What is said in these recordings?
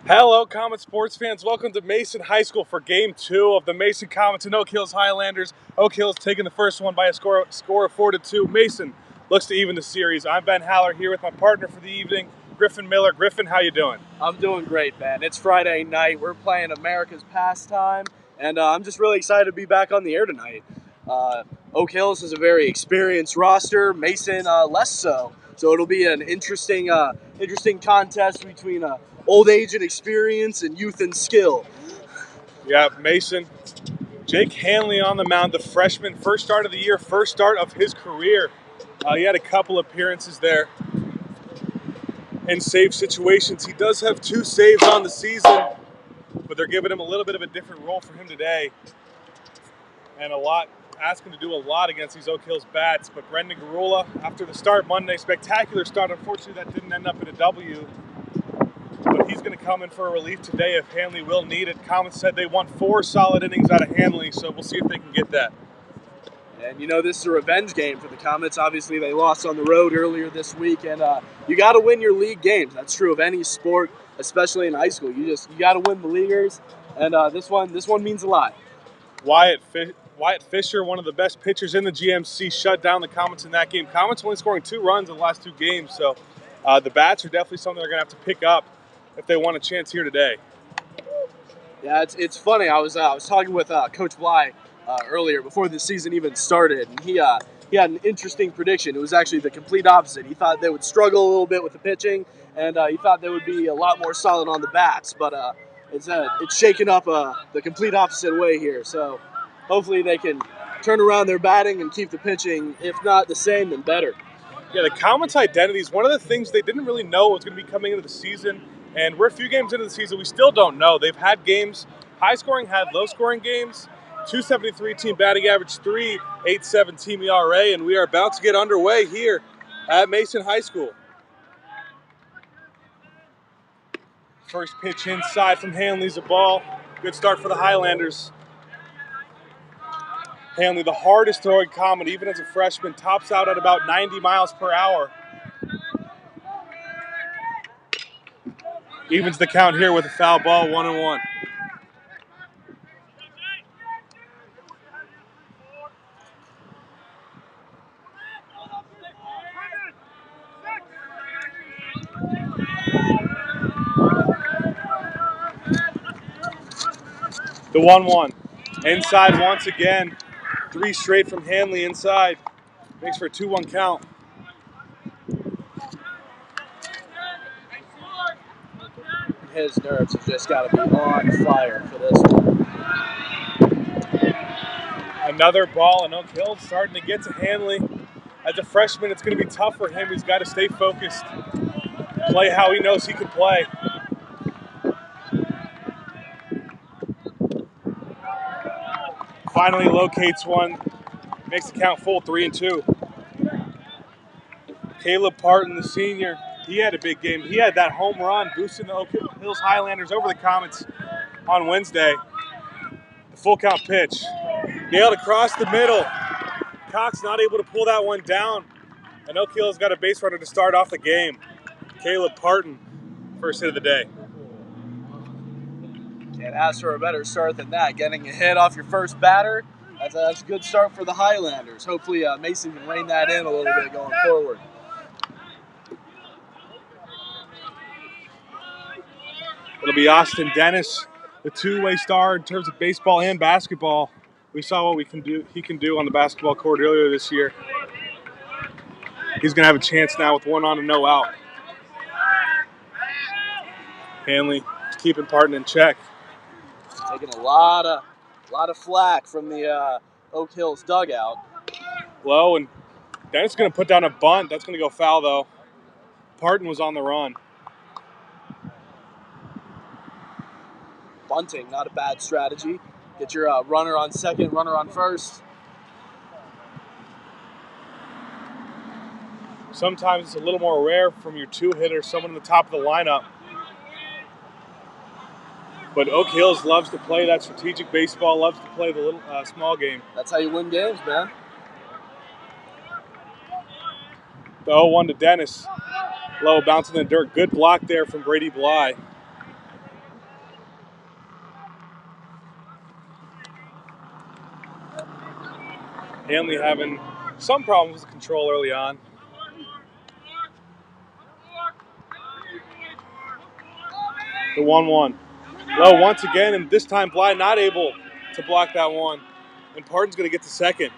Hello, Comet sports fans. Welcome to Mason High School for Game 2 of the Mason Comets and Oak Hills Highlanders. Oak Hills taking the first one by a score of 4-2. Mason looks to even the series. I'm Ben Haller here with my partner for the evening, Griffin Miller. Griffin, how you doing? I'm doing great, Ben. It's Friday night. We're playing America's Pastime, and I'm just really excited to be back on the air tonight. Oak Hills is a very experienced roster. Mason less so. So it'll be an interesting contest between old age and experience and youth and skill. Yeah, Mason. Jake Hanley on the mound, the freshman, first start of the year, first start of his career. He had a couple appearances there in save situations. He does have 2 saves on the season, but they're giving him a little bit of a different role for him today. And asking to do a lot against these Oak Hills bats. But Brendan Garula, after the start Monday, spectacular start. Unfortunately, that didn't end up in a W. But he's going to come in for a relief today if Hanley will need it. Comets said they want 4 solid innings out of Hanley, so we'll see if they can get that. And this is a revenge game for the Comets. Obviously, they lost on the road earlier this week, and you got to win your league games. That's true of any sport, especially in high school. You got to win the leaguers, and this one means a lot. Wyatt Fisher, one of the best pitchers in the GMC, shut down the Comets in that game. Comets only scoring 2 runs in the last 2 games, so the bats are definitely something they're going to have to pick up if they want a chance here today. Yeah, it's funny. I was talking with Coach Bly earlier before the season even started, and he had an interesting prediction. It was actually the complete opposite. He thought they would struggle a little bit with the pitching, and he thought they would be a lot more solid on the bats. But it's shaken up the complete opposite way here. So hopefully they can turn around their batting and keep the pitching, if not the same, then better. Yeah, the Comets' identity is one of the things they didn't really know was going to be coming into the season. And we're a few games into the season. We still don't know. They've had games, high-scoring, had low-scoring games, 273 team batting average, 3.87 team ERA, and we are about to get underway here at Mason High School. First pitch inside from Hanley's a ball. Good start for the Highlanders. Hanley, the hardest throwing Comet, even as a freshman, tops out at about 90 miles per hour. Evens the count here with a foul ball, 1-1. The 1-1. Inside once again. 3 straight from Hanley inside. Makes for a 2-1 count. His nerves have just got to be on fire for this one. Another ball, and Oak Hills starting to get to Hanley. As a freshman, it's going to be tough for him. He's got to stay focused, play how he knows he can play. Finally locates one, makes the count full, 3-2. Caleb Parton, the senior, he had a big game. He had that home run boosting the Oak Hills Highlanders over the Comets on Wednesday. The full count pitch. Nailed across the middle. Cox not able to pull that one down. And Oak Hills got a base runner to start off the game. Caleb Parton, first hit of the day. Can't ask for a better start than that. Getting a hit off your first batter, that's a good start for the Highlanders. Hopefully Mason can rein that in a little bit going forward. It'll be Austin Dennis, the 2-way star in terms of baseball and basketball. We saw what he can do on the basketball court earlier this year. He's going to have a chance now with 1 on and no out. Hanley keeping Parton in check. Taking a lot of flack from the Oak Hills dugout. Low, and Dennis is going to put down a bunt. That's going to go foul, though. Parton was on the run. Bunting, not a bad strategy. Get your runner on second, runner on first. Sometimes it's a little more rare from your 2-hitter, someone in the top of the lineup. But Oak Hills loves to play that strategic baseball, loves to play the little small game. That's how you win games, man. The 0-1 to Dennis. Low bouncing in the dirt. Good block there from Brady Bly. Hanley having some problems with control early on. The 1-1. Low once again, and this time Bly not able to block that one. And Parton's going to get to second.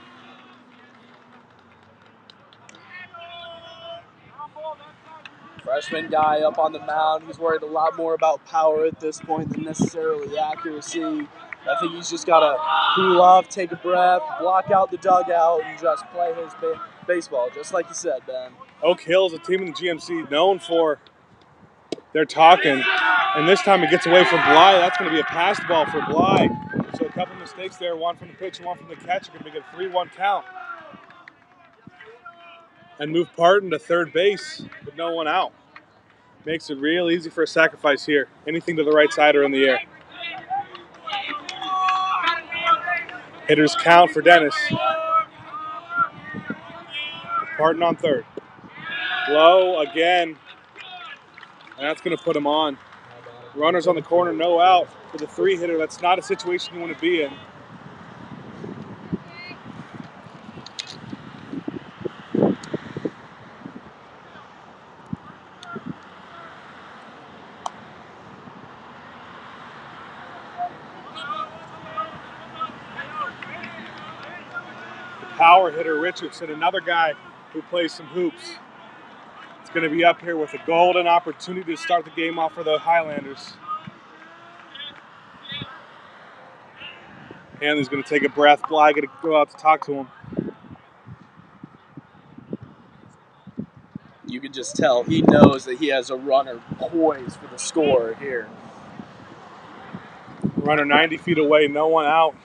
Freshman guy up on the mound. He's worried a lot more about power at this point than necessarily accuracy. I think he's just got to cool off, take a breath, block out the dugout, and just play his baseball, just like you said, Ben. Oak Hill's a team in the GMC known for their talking, and this time it gets away from Bly. That's going to be a passed ball for Bly. So a couple mistakes there, one from the pitcher, one from the catcher, going to make it a 3-1 count. And move Parton to third base with no one out. Makes it real easy for a sacrifice here. Anything to the right side or in the air. Hitters count for Dennis. Parton on third. Low again. And that's going to put him on. Runners on the corner, no out for the 3-hitter. That's not a situation you want to be in. Power hitter Richardson, another guy who plays some hoops. It's going to be up here with a golden opportunity to start the game off for the Highlanders. Hanley's going to take a breath. Bly going to go out to talk to him. You can just tell he knows that he has a runner poised for the score here. Runner 90 feet away, no one out.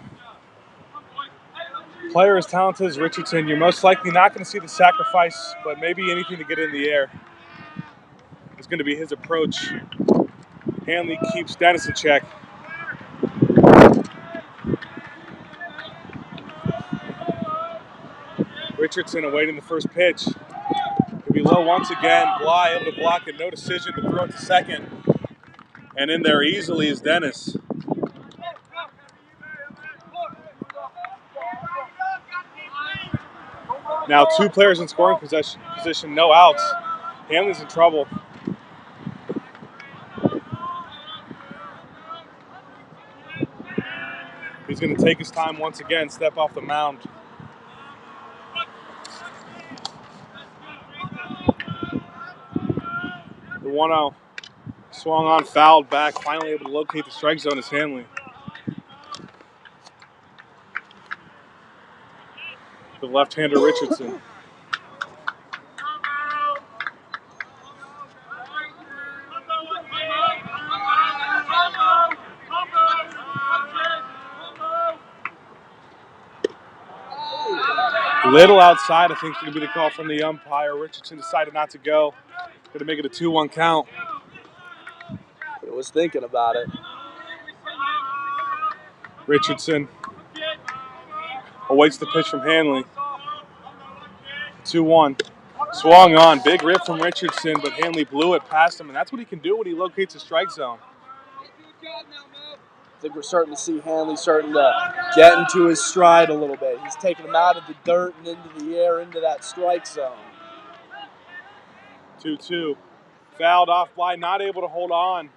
Player as talented as Richardson, you're most likely not going to see the sacrifice, but maybe anything to get in the air is going to be his approach. Hanley keeps Dennis in check. Richardson awaiting the first pitch. Could be low once again. Bly able to block it, no decision to throw it to second. And in there easily is Dennis. Now 2 players in scoring position, no outs. Hanley's in trouble. He's going to take his time once again, step off the mound. The 1-0 swung on, fouled back, finally able to locate the strike zone is Hanley. The left-hander Richardson. Little outside, I think, is going to be the call from the umpire. Richardson decided not to go. Going to make it a 2-1 count. I was thinking about it. Richardson awaits the pitch from Hanley. 2-1. Swung on. Big rip from Richardson, but Hanley blew it past him, and that's what he can do when he locates a strike zone. I think we're starting to see Hanley starting to get into his stride a little bit. He's taking him out of the dirt and into the air, into that strike zone. 2-2. Fouled off Bly, not able to hold on.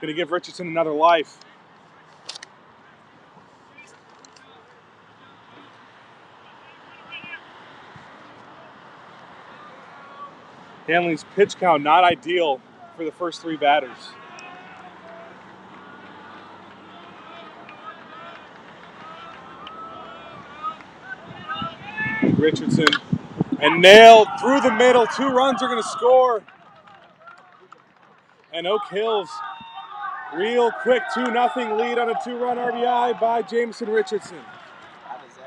Going to give Richardson another life. Hanley's pitch count not ideal for the first 3 batters. Richardson and nailed through the middle. 2 runs are going to score. And Oak Hills real quick 2-0 lead on a 2-run RBI by Jameson Richardson. That is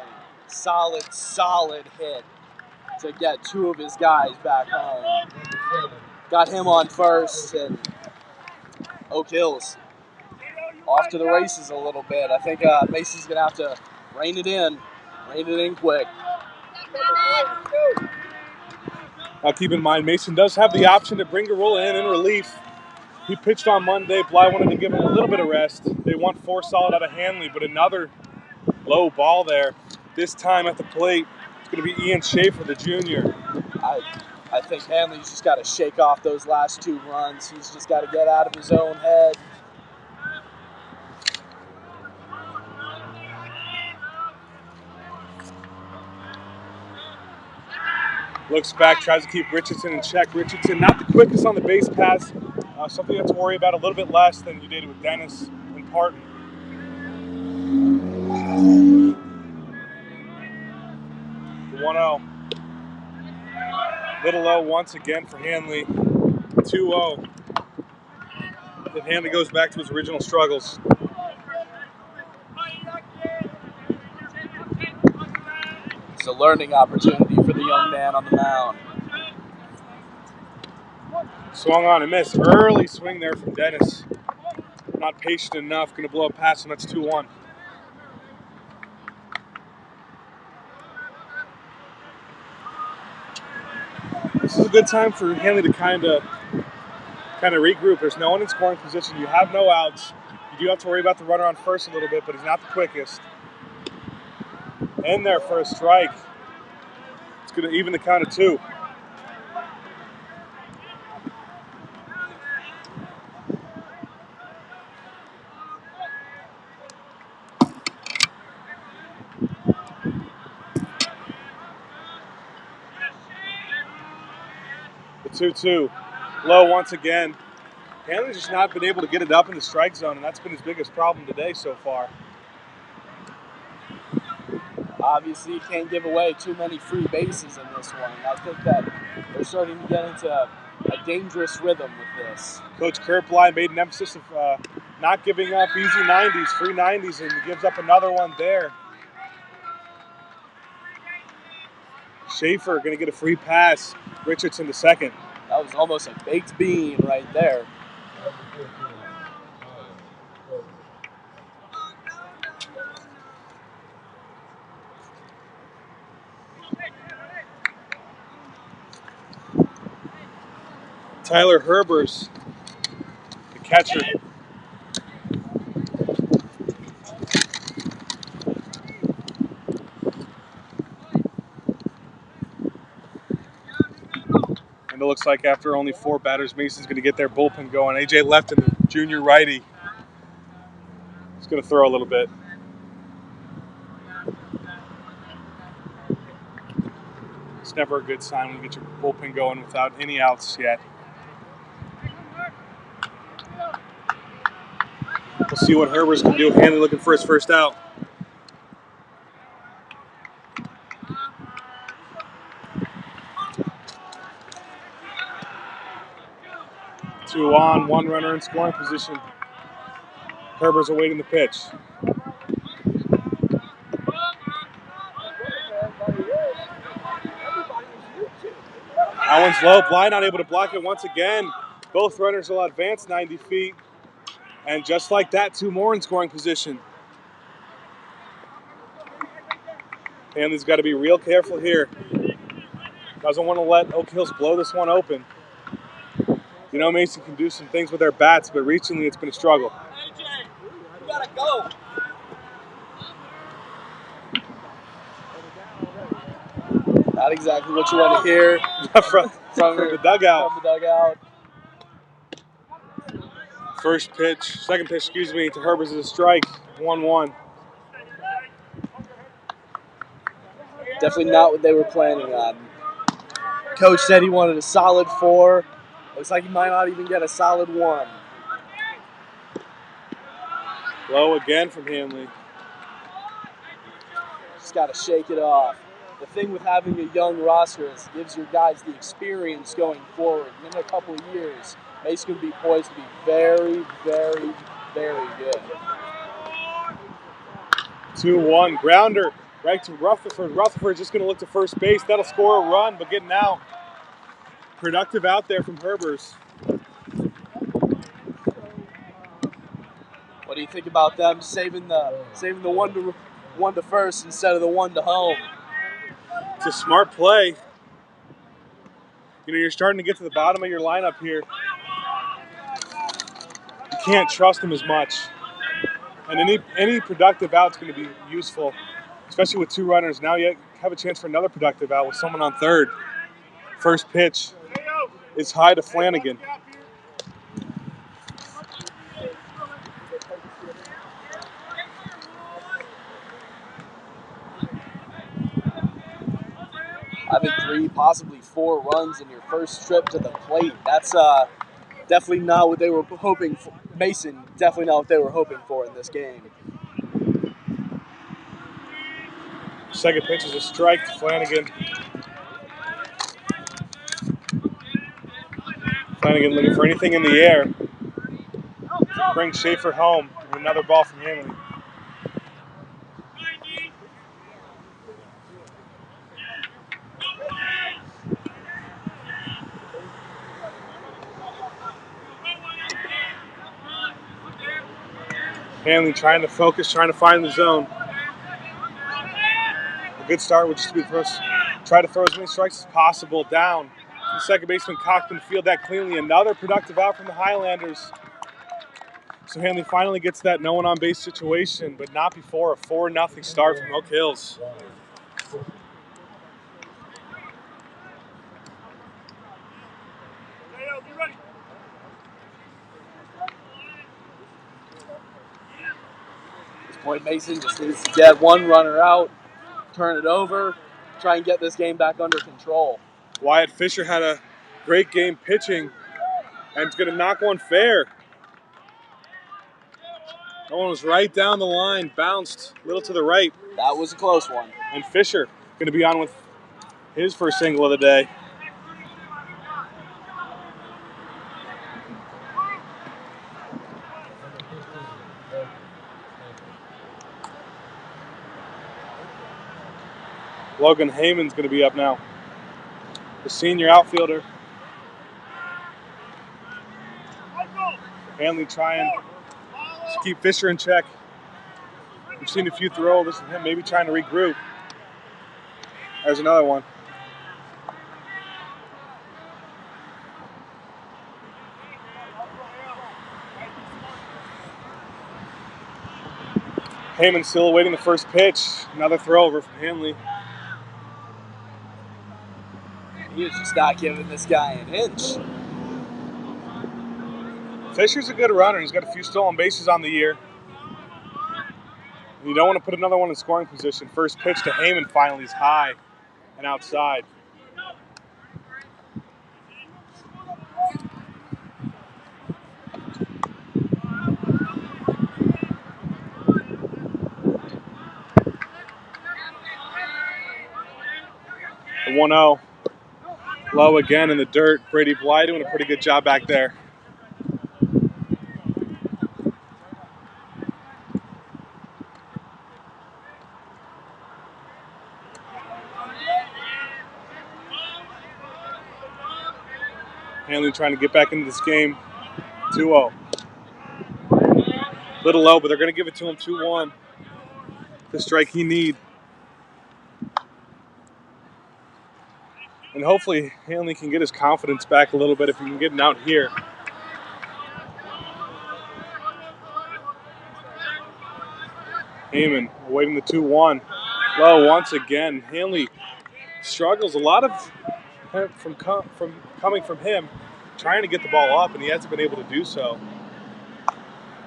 a solid hit to get 2 of his guys back home. Got him on first, and Oak Hills off to the races a little bit. I think Mason's going to have to rein it in quick. Now keep in mind, Mason does have the option to bring Garola in relief. He pitched on Monday. Bly wanted to give him a little bit of rest. They want 4 solid out of Hanley, but another low ball there. This time at the plate, it's going to be Ian Schaefer, the junior. I think Hanley's just got to shake off those last 2 runs. He's just got to get out of his own head. Looks back, tries to keep Richardson in check. Richardson not the quickest on the base pass. Something you have to worry about a little bit less than you did with Dennis and Parton. 1-0. Little low once again for Hanley. 2-0. Then Hanley goes back to his original struggles. It's a learning opportunity for the young man on the mound. Swung on and missed. Early swing there from Dennis. Not patient enough. Going to blow a past him. That's 2-1. This is a good time for Hanley to kind of regroup. There's no one in scoring position. You have no outs. You do have to worry about the runner on first a little bit, but he's not the quickest. In there for a strike. It's going to even the count of 2. The 2-2. Low once again. Hanley's just not been able to get it up in the strike zone, and that's been his biggest problem today so far. Obviously, you can't give away too many free bases in this one. I think that they're starting to get into a dangerous rhythm with this. Coach Kerpline made an emphasis of not giving up easy 90s, free 90s, and he gives up another one there. Schaefer going to get a free pass. Richardson to second. That was almost a baked bean right there. Tyler Herbers, the catcher. And it looks like after only 4 batters, Mason's going to get their bullpen going. AJ Lefton, the junior righty, is going to throw a little bit. It's never a good sign when you get your bullpen going without any outs yet. We'll see what Herbers can do. Hanley looking for his first out. Two on, 1 runner in scoring position. Herbers awaiting the pitch. That one's low. Bly not able to block it once again. Both runners will advance 90 feet. And just like that, 2 more in scoring position. Hanley's got to be real careful here. Doesn't want to let Oak Hills blow this one open. You know, Mason can do some things with their bats, but recently it's been a struggle. AJ, you gotta go. Not exactly what you want to hear from the dugout. From the dugout. Second pitch, to Herbers is a strike. 1-1. Definitely not what they were planning on. Coach said he wanted a solid 4. Looks like he might not even get a solid 1. Low again from Hanley. Just got to shake it off. The thing with having a young roster is it gives your guys the experience going forward. And in a couple of years, Mason's going to be poised to be very, very, very good. 2-1. Grounder right to Rutherford. Rutherford's just going to look to first base. That'll score a run, but getting out. Productive out there from Herbers. What do you think about them saving the one to first instead of the 1 to home? It's a smart play. You know, you're starting to get to the bottom of your lineup here. You can't trust them as much. And any productive out's going to be useful. especially with 2 runners. Now you have a chance for another productive out with someone on third. First pitch is high to Flanagan. Having 3, possibly 4 runs in your first trip to the plate, that's definitely not what they were hoping for. Mason, definitely not what they were hoping for in this game. Second pitch is a strike to Flanagan. Flanagan looking for anything in the air. Brings Schaefer home with another ball from Hanley. Hanley trying to focus, trying to find the zone. A good start would just be try to throw as many strikes as possible down. The second baseman Cockman field that cleanly. Another productive out from the Highlanders. So Hanley finally gets that no one on base situation, but not before a 4-0 start from Oak Hills. At this point, Mason just needs to get 1 runner out, turn it over, try and get this game back under control. Wyatt Fisher had a great game pitching and is going to knock one fair. That one was right down the line, bounced a little to the right. That was a close one. And Fisher going to be on with his first single of the day. Logan Heyman's going to be up now, the senior outfielder. Hanley trying to keep Fisher in check. We've seen a few throws. This is him maybe trying to regroup. There's another one. Heyman still awaiting the first pitch. Another throw over from Hanley. He is just not giving this guy an inch. Fisher's a good runner. He's got a few stolen bases on the year. You don't want to put another one in scoring position. First pitch to Heyman finally is high and outside. The 1-0. Low again in the dirt. Brady Bly doing a pretty good job back there. Hanley trying to get back into this game. 2-0. Little low, but they're going to give it to him 2-1. The strike he needs. And hopefully Hanley can get his confidence back a little bit if he can get it out here. Heyman awaiting the 2-1. Low once again. Hanley struggles a lot of from coming from him, trying to get the ball up, and he hasn't been able to do so.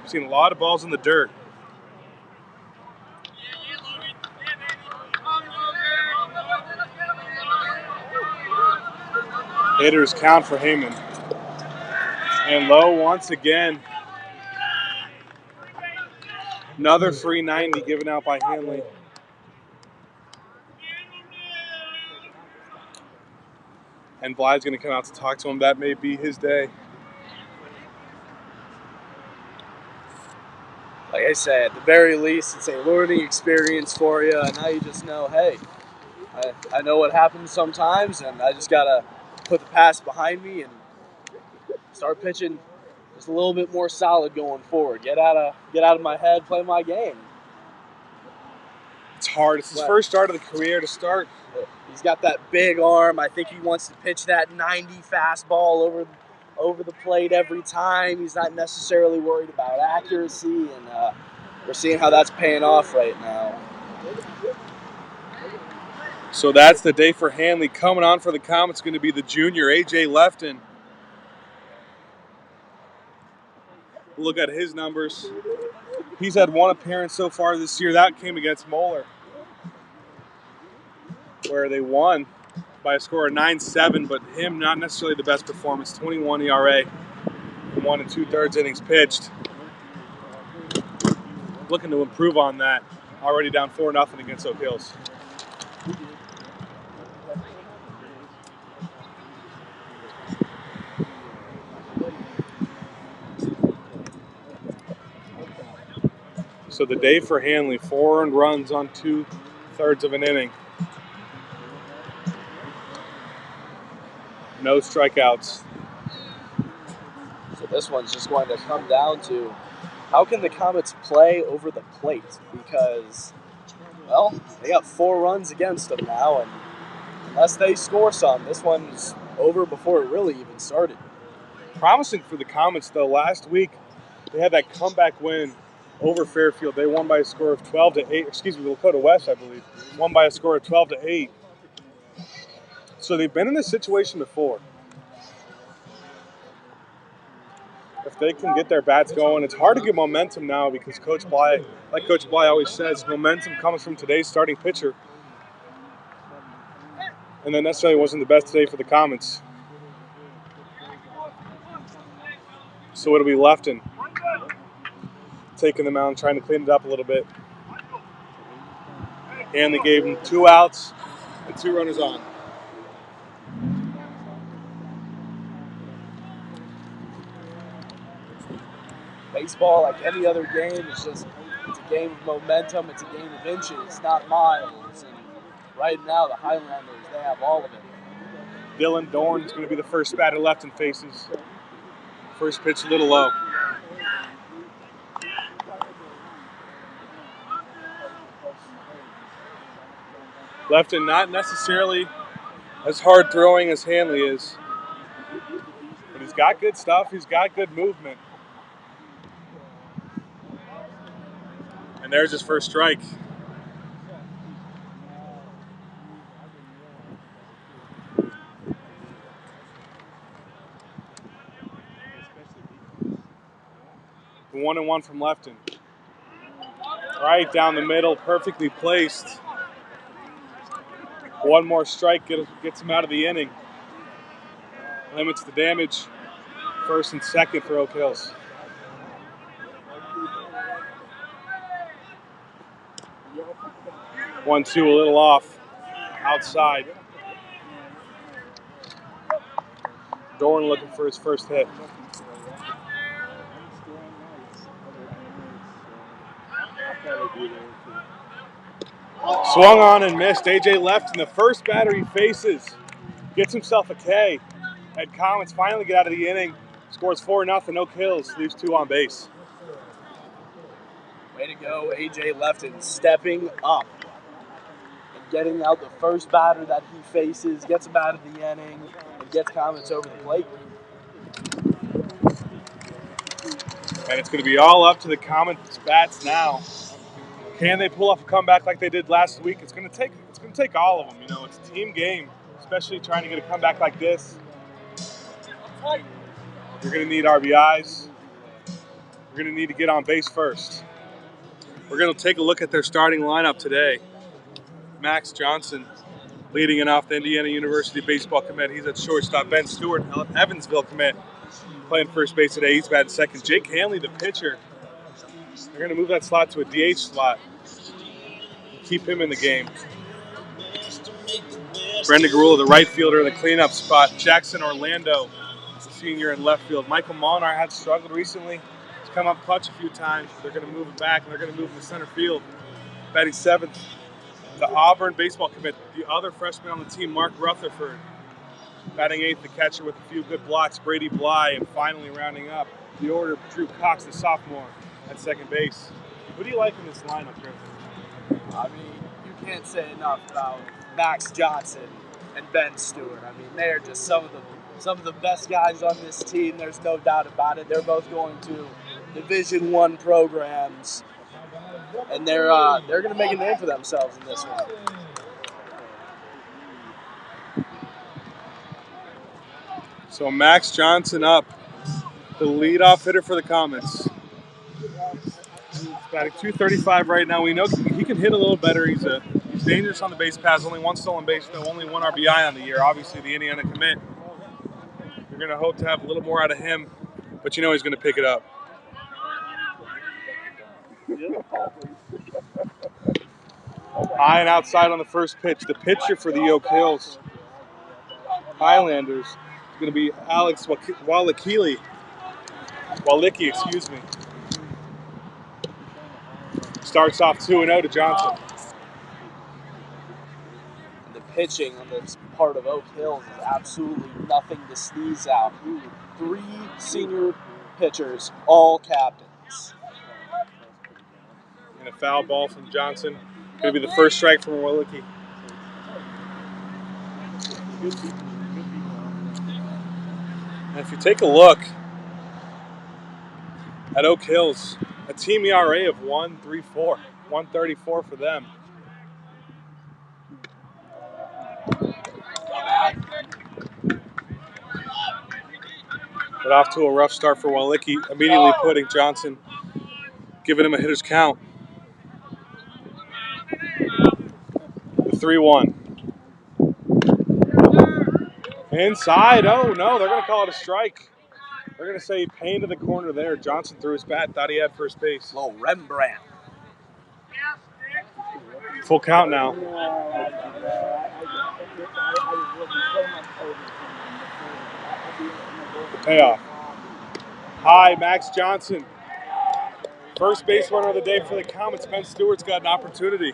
We've seen a lot of balls in the dirt. Hitters count for Heyman. And low once again. Another free 90 given out by Hanley. And Blythe's going to come out to talk to him. That may be his day. Like I said, at the very least, it's a learning experience for you. And now you just know, hey, I know what happens sometimes, and I just got to put the past behind me and start pitching just a little bit more solid going forward. Get out of my head, play my game. It's hard. It's his first start of the career to start. He's got that big arm. I think he wants to pitch that 90 fastball over the plate every time. He's not necessarily worried about accuracy, and we're seeing how that's paying off right now. So that's the day for Hanley. Coming on for the Comets going to be the junior, A.J. Lefton. Look at his numbers. He's had one appearance so far this year. That came against Moeller, where they won by a score of 9-7, but him not necessarily the best performance. 21 ERA, 1 2/3 innings pitched. Looking to improve on that. Already down 4-0 against Oak Hills. So the day for Hanley, 4 earned runs on 2/3 of an inning. No strikeouts. So this one's just going to come down to how can the Comets play over the plate? Because, well, they got 4 runs against them now, and unless they score some, this one's over before it really even started. Promising for the Comets, though. Last week, they had that comeback win over Fairfield. They won by a score of 12-8. Excuse me, Lakota West, I believe, won by a score of 12-8. So they've been in this situation before. If they can get their bats going, it's hard to get momentum now because Coach Bly, like Coach Bly always says, momentum comes from today's starting pitcher. And that necessarily wasn't the best today for the Comets. So it'll be Lefton taking the mound, trying to clean it up a little bit. And they gave him 2 outs and 2 runners on. Baseball, like any other game, it's a game of momentum. It's a game of inches, not miles. And right now, the Highlanders, they have all of it. Dylan Dorn is going to be the first batter Lefton faces. First pitch a little low. Lefton not necessarily as hard throwing as Hanley is, but he's got good stuff. He's got good movement. And there's his first strike. The 1-1 from Lefton. Right down the middle, perfectly placed. One more strike gets him out of the inning. Limits the damage. First and second for Oak Hills. One, two, a little off. Outside. Dorn looking for his first hit. Swung on and missed. A.J. Lefton, the first batter he faces, gets himself a K. And Comets finally get out of the inning. Scores 4-0. Oak Hills leaves 2 on base. Way to go, A.J. Lefton, stepping up and getting out the first batter that he faces, gets him out of the inning, and gets Comets over the plate. And it's going to be all up to the Comets bats now. Can they pull off a comeback like they did last week? It's going to take all of them. You know, it's a team game, especially trying to get a comeback like this. You're going to need RBIs. You're going to need to get on base first. We're going to take a look at their starting lineup today. Max Johnson leading it off the Indiana University baseball commit. He's at shortstop. Ben Stewart, Evansville commit, playing first base today. He's batting second. Jake Hanley, the pitcher. They're going to move that slot to a DH slot. Keep him in the game. Brendan Garula, the right fielder in the cleanup spot. Jackson Orlando, the senior in left field. Michael Molnar had struggled recently. He's come up clutch a few times. They're going to move it back, and they're going to move him to center field. Batting seventh, the Auburn baseball commit. The other freshman on the team, Mark Rutherford. Batting eighth, the catcher with a few good blocks, Brady Bly. And finally rounding up the order, Drew Cox, the sophomore, at second base. Who do you like in this lineup, Griffin? I mean, you can't say enough about Max Johnson and Ben Stewart. I mean, they are just some of the best guys on this team. There's no doubt about it. They're both going to Division I programs, and they're going to make a name for themselves in this one. So Max Johnson up, the leadoff hitter for the Comets. He's batting .235 right now. We know he can hit a little better. He's dangerous on the base paths. Only one stolen base, though. Only one RBI on the year. Obviously, the Indiana commit. You're going to hope to have a little more out of him, but you know he's going to pick it up. High and outside on the first pitch. The pitcher for the Oak Hills Highlanders is going to be Alex Walicki, excuse me. Starts off 2-0 to Johnson. The pitching on this part of Oak Hills is absolutely nothing to sneeze at. 3 senior pitchers, all captains. And a foul ball from Johnson. Going to be the first strike from Walicki. And if you take a look at Oak Hills, a team ERA of 1.34, 1.34 for them. But off to a rough start for Walicki, immediately putting Johnson, giving him a hitter's count. The 3-1. Inside, oh no, they're going to call it a strike. They're going to say pain to the corner there. Johnson threw his bat, thought he had first base. Little Rembrandt. Full count now. The payoff. High, Max Johnson. First base runner of the day for the Comets. Ben Stewart's got an opportunity.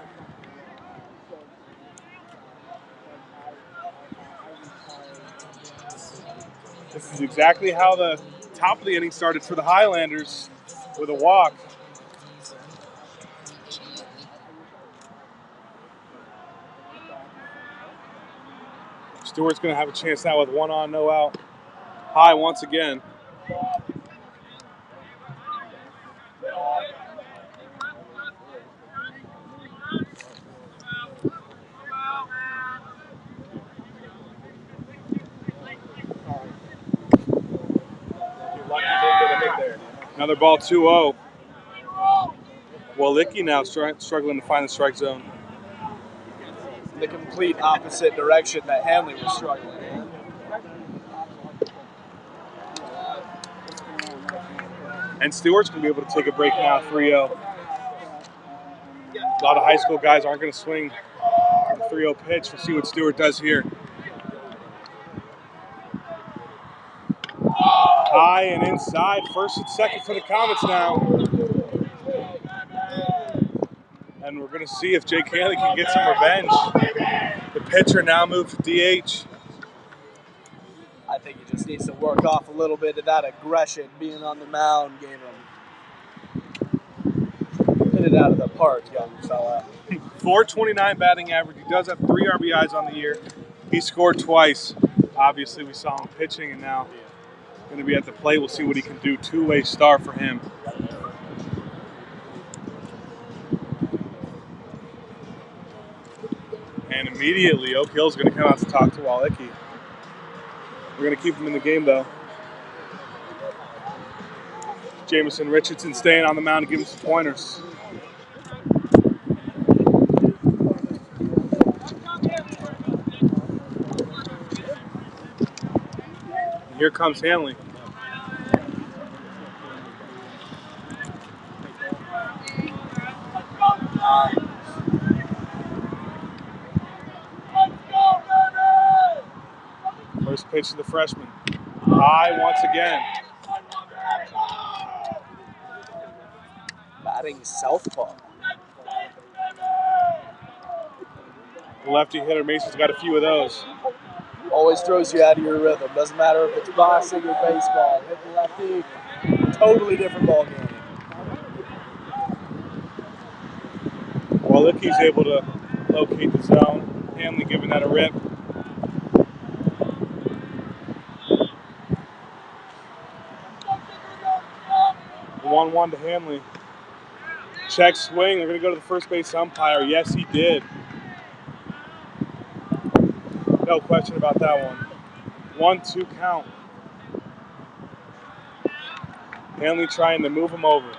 This is exactly how the top of the inning started for the Highlanders with a walk. Stewart's going to have a chance now with 1 on, no out. High once again. Another ball, 2-0. Walicki now struggling to find the strike zone. The complete opposite direction that Hanley was struggling in. And Stewart's going to be able to take a break now, 3-0. A lot of high school guys aren't going to swing the 3-0 pitch. We'll see what Stewart does here. High and inside, first and second for the Comets now. And we're going to see if Jake Hanley can get some revenge. The pitcher now moved to DH. I think he just needs to work off a little bit of that aggression. Being on the mound gave him. Hit it out of the park, young fella. .429 batting average. He does have 3 RBIs on the year. He scored twice. Obviously, we saw him pitching, and now going to be at the plate. We'll see what he can do. 2-way star for him. And immediately, Oak Hill's going to come out to talk to Walicki. We're going to keep him in the game, though. Jamison Richardson staying on the mound to give him some pointers. And here comes Hanley. First pitch to the freshman. High once again. Batting southpaw. The lefty hitter, Mason's got a few of those. Always throws you out of your rhythm. Doesn't matter if it's boxing or baseball. Hit the lefty, totally different ball game. Walicki's able to locate the zone. Hanley giving that a rip. The 1-1 to Hanley. Check swing. They're going to go to the first base umpire. Yes, he did. No question about that one. 1-2 count. Hanley trying to move him over.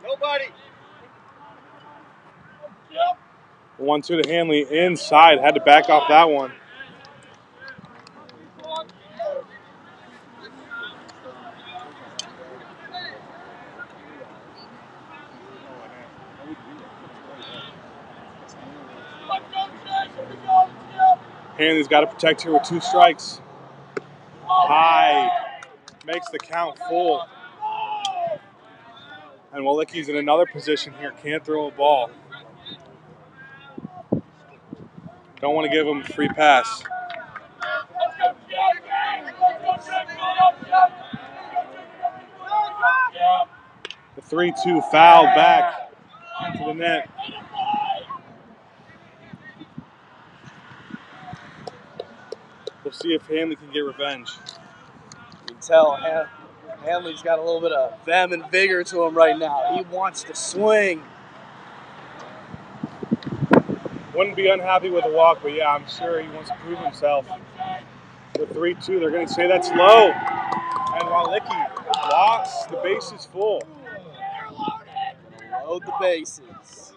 Nobody. 1-2 to Hanley inside. Had to back off that one. Hanley's got to protect here with 2 strikes. High. Makes the count full. And Walicki's in another position here. Can't throw a ball. Don't want to give him a free pass. The 3-2 foul back to the net. We'll see if Hanley can get revenge. You can tell Hanley's got a little bit of vim and vigor to him right now. He wants to swing. Wouldn't be unhappy with a walk, but yeah, I'm sure he wants to prove himself. The 3-2, they're going to say that's low. And Walicki walks, the base is full. Load the bases.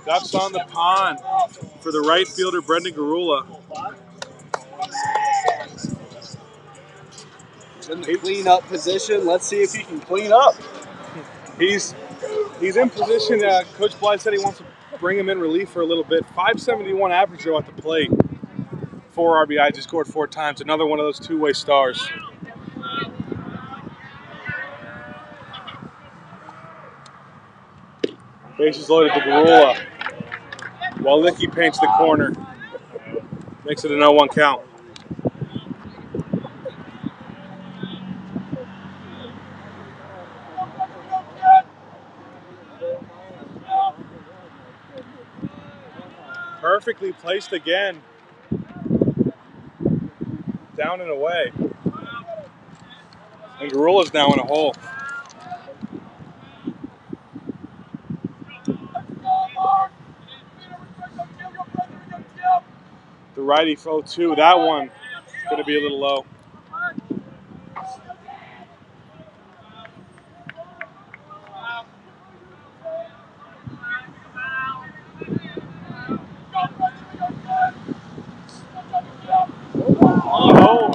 Ducks on the pond for the right fielder, Brendan Garula. He's in the clean-up position. Let's see if he can clean up. He's in position. Coach Blythe said he wants to bring him in relief for a little bit. 571 average at the plate. 4 RBI, just scored 4 times. Another one of those two-way stars. Bases loaded to Garula. Walicki paints the corner. Makes it a 0-1 count. Perfectly placed again. Down and away. And Garula's now in a hole. The righty 0-2. That one going to be a little low. Oh,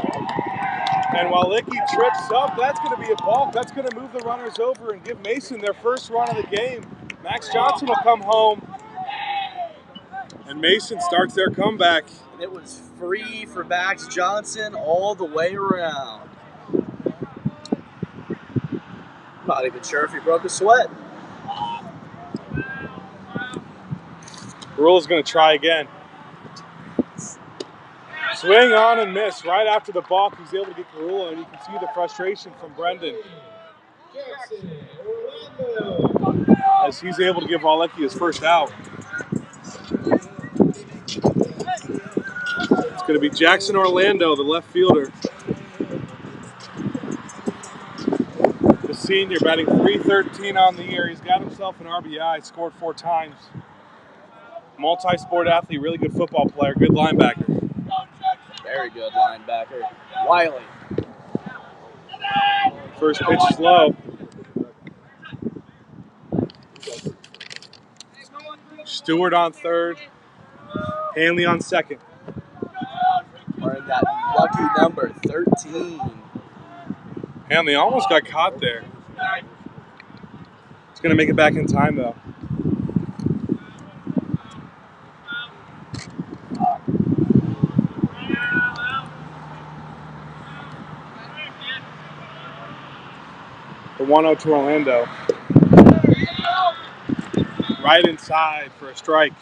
and Walicki trips up. That's going to be a balk. That's going to move the runners over and give Mason their first run of the game. Max Johnson will come home. And Mason starts their comeback. And it was free for Max Johnson all the way around. Not even sure if he broke a sweat. Garula's going to try again. Swing on and miss. Right after the balk, he's able to get Garula, and you can see the frustration from Brendan as he's able to give Walicki his first out. It's going to be Jackson Orlando, the left fielder. The senior, batting .313 on the year. He's got himself an RBI, scored 4 times. Multi-sport athlete, really good football player, good linebacker. Very good linebacker. Wiley. First pitch is low. Stewart on third. Hanley on second. Wearing that lucky number, 13. Hanley almost got caught there. He's going to make it back in time, though. The 1-0 to Orlando. Right inside for a strike.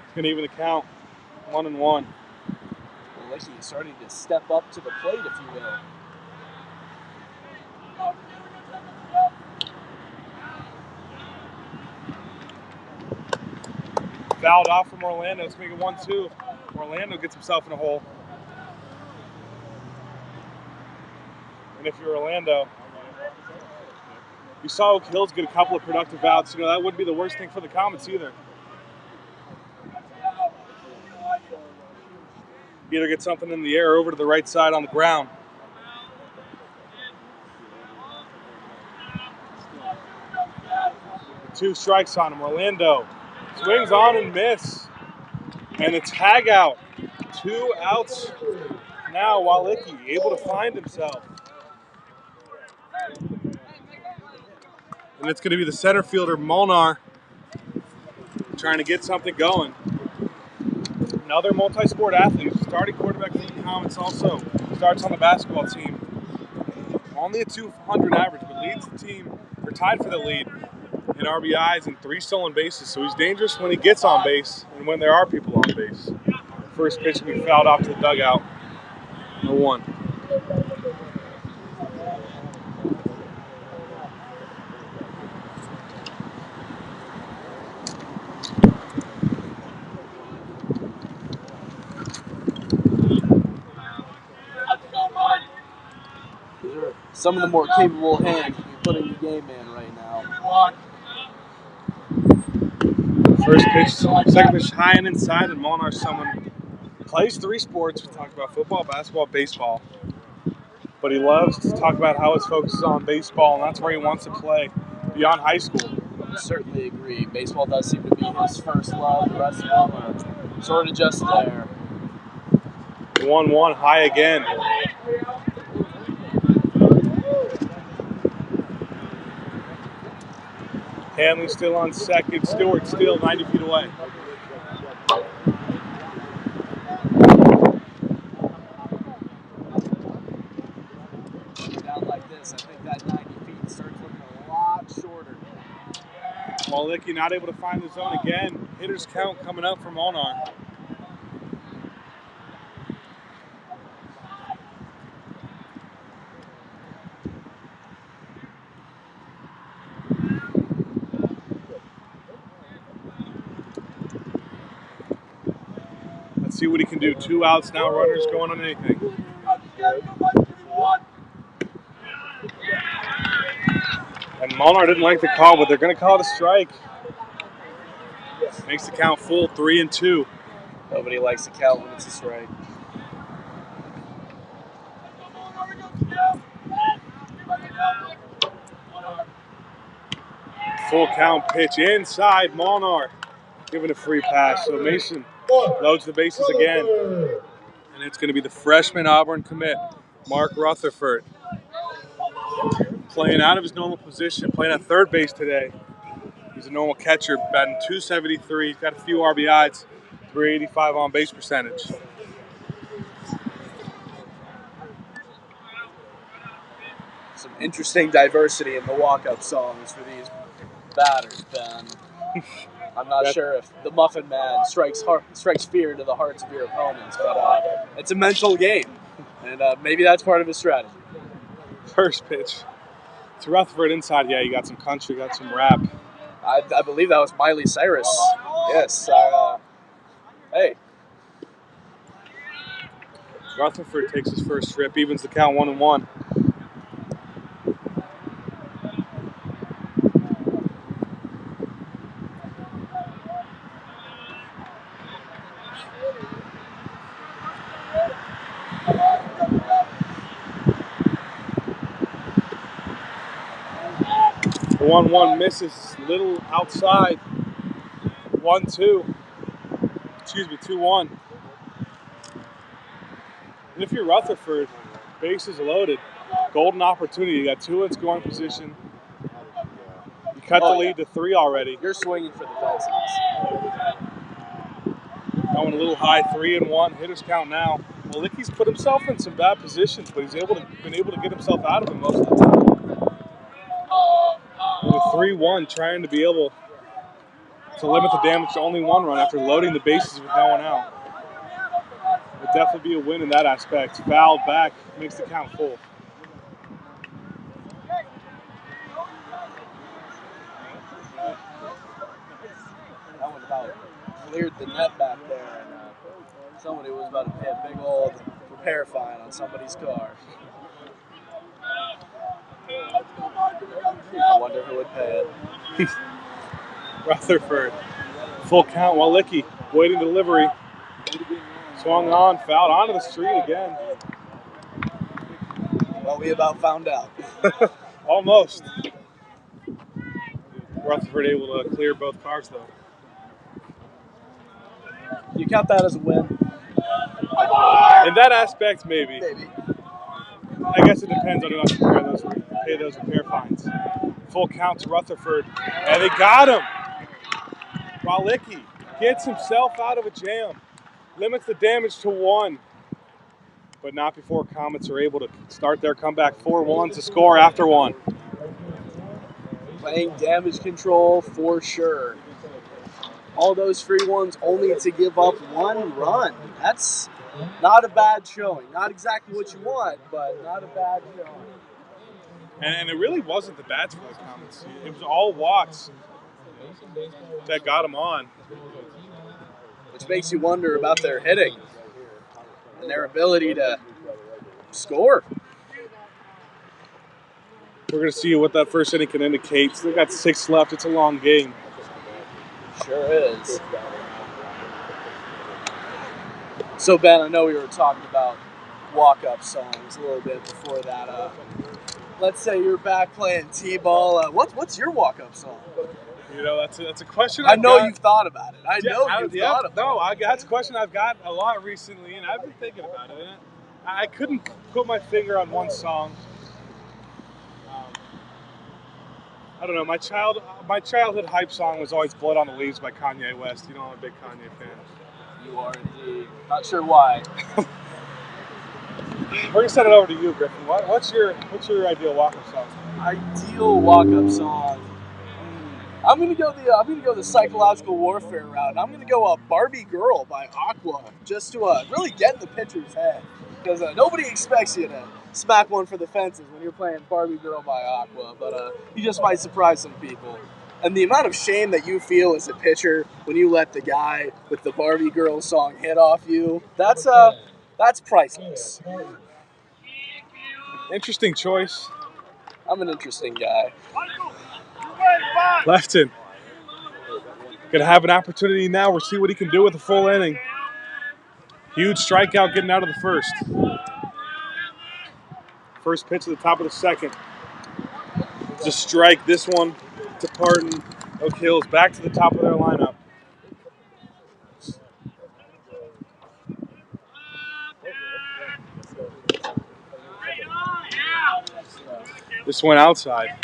It's going to even the count. 1-1. Walicki is starting to step up to the plate, if you will. Fouled off from Orlando. Let's make it 1-2. Orlando gets himself in a hole. And if you're Orlando, you saw Oak Hills get a couple of productive outs. You know, that wouldn't be the worst thing for the Comets either. Either get something in the air or over to the right side on the ground. Two strikes on him. Orlando swings on and miss. And the tag out. 2 outs now. Walicki able to find himself. And it's going to be the center fielder, Molnar, trying to get something going. Another multi-sport athlete, starting quarterback for the Comets, also starts on the basketball team. Only a 200 average, but leads the team, or tied for the lead in RBIs and 3 stolen bases. So he's dangerous when he gets on base and when there are people on base. First pitch will be fouled off to the dugout. 0-1. These are some of the more capable hands we put in the game man right now. First pitch, second pitch high and inside, and Molnar, someone plays 3 sports. We talk about football, basketball, baseball. But he loves to talk about how his focus is on baseball, and that's where he wants to play beyond high school. I certainly agree. Baseball does seem to be his first love. The rest of them are sort of just there. 1-1 high again. Hanley still on second. Stewart still 90 feet away. Down like this, I think that 90 feet starts looking a lot shorter. Walicki not able to find the zone again. Hitters count coming up from Molnar. Let's see what he can do. 2 outs now, runners going on anything. And Molnar didn't like the call, but they're going to call it a strike. Makes the count full, 3-2. Nobody likes to count when it's a strike. Full count pitch inside. Molnar giving a free pass. So Mason loads the bases again. And it's going to be the freshman Auburn commit, Mark Rutherford. Playing out of his normal position, playing at third base today. He's a normal catcher, batting .273. He's got a few RBIs, .385 on base percentage. Some interesting diversity in the walk-up songs for these batters, Ben. I'm not sure if the Muffin Man strikes fear into the hearts of your opponents, but it's a mental game, and maybe that's part of his strategy. First pitch to Rutherford inside. Yeah, you got some country, got some rap. I believe that was Miley Cyrus. Yes. Hey. Rutherford takes his first strip, evens the count 1-1. The 1-1 misses, little outside. 1-2. Excuse me, 2-1. And if you're Rutherford, bases loaded, golden opportunity. You got 2 in scoring position. You cut the lead to 3 already. You're swinging for the fences. Going a little high, 3-1. Hitters count now. Walicki's put himself in some bad positions, but he's been able to get himself out of them most of the time. With a 3-1, trying to be able to limit the damage to only 1 run after loading the bases with no one out. Would definitely be a win in that aspect. Fouled back, makes the count full. That one about cleared the net back there, and Somebody was about to pay a big old repair fine on somebody's car. I wonder who would pay it. Rutherford. Full count. Walicki waiting delivery. Swung on, fouled onto the street again. Well, we about found out. Almost. Rutherford able to clear both cars, though. You count that as a win? In that aspect, maybe. Maybe. I guess it depends on who has to pay those repair fines. Full count to Rutherford, and they got him. Walicki gets himself out of a jam, limits the damage to 1, but not before Comets are able to start their comeback 4-1 to score after 1. Playing damage control for sure. All those free ones only to give up 1 run. That's not a bad showing. Not exactly what you want, but not a bad showing. And it really wasn't the bats for those Comets. It was all walks that got them on. Which makes you wonder about their hitting and their ability to score. We're going to see what that first inning can indicate. They've got 6 left. It's a long game. Sure is. So, Ben, I know we were talking about walk-up songs a little bit before that. Let's say you're back playing T-ball. What's your walk-up song? You know, that's a question I know you've thought about it. I know you've thought about it. No, that's a question I've got a lot recently, and I've been thinking about it. And I couldn't put my finger on one song. I don't know. My childhood hype song was always "Blood on the Leaves" by Kanye West. You know, I'm a big Kanye fan. You are indeed. Not sure why. We're gonna send it over to you, Griffin. What's your ideal walk-up song? Ideal walk-up song. I'm gonna go the psychological warfare route. I'm gonna go "Barbie Girl" by Aqua, just to really get in the pitcher's head, because nobody expects you to smack one for the fences when you're playing "Barbie Girl" by Aqua, but you just might surprise some people. And the amount of shame that you feel as a pitcher when you let the guy with the Barbie Girl song hit off you, that's priceless. Interesting choice. I'm an interesting guy. Lefton gonna have an opportunity now. We'll see what he can do with a full inning. Huge strikeout getting out of the first. First pitch at the top of the second. It's a strike. This one to Parton. Oak Hills back to the top of their lineup. This went outside.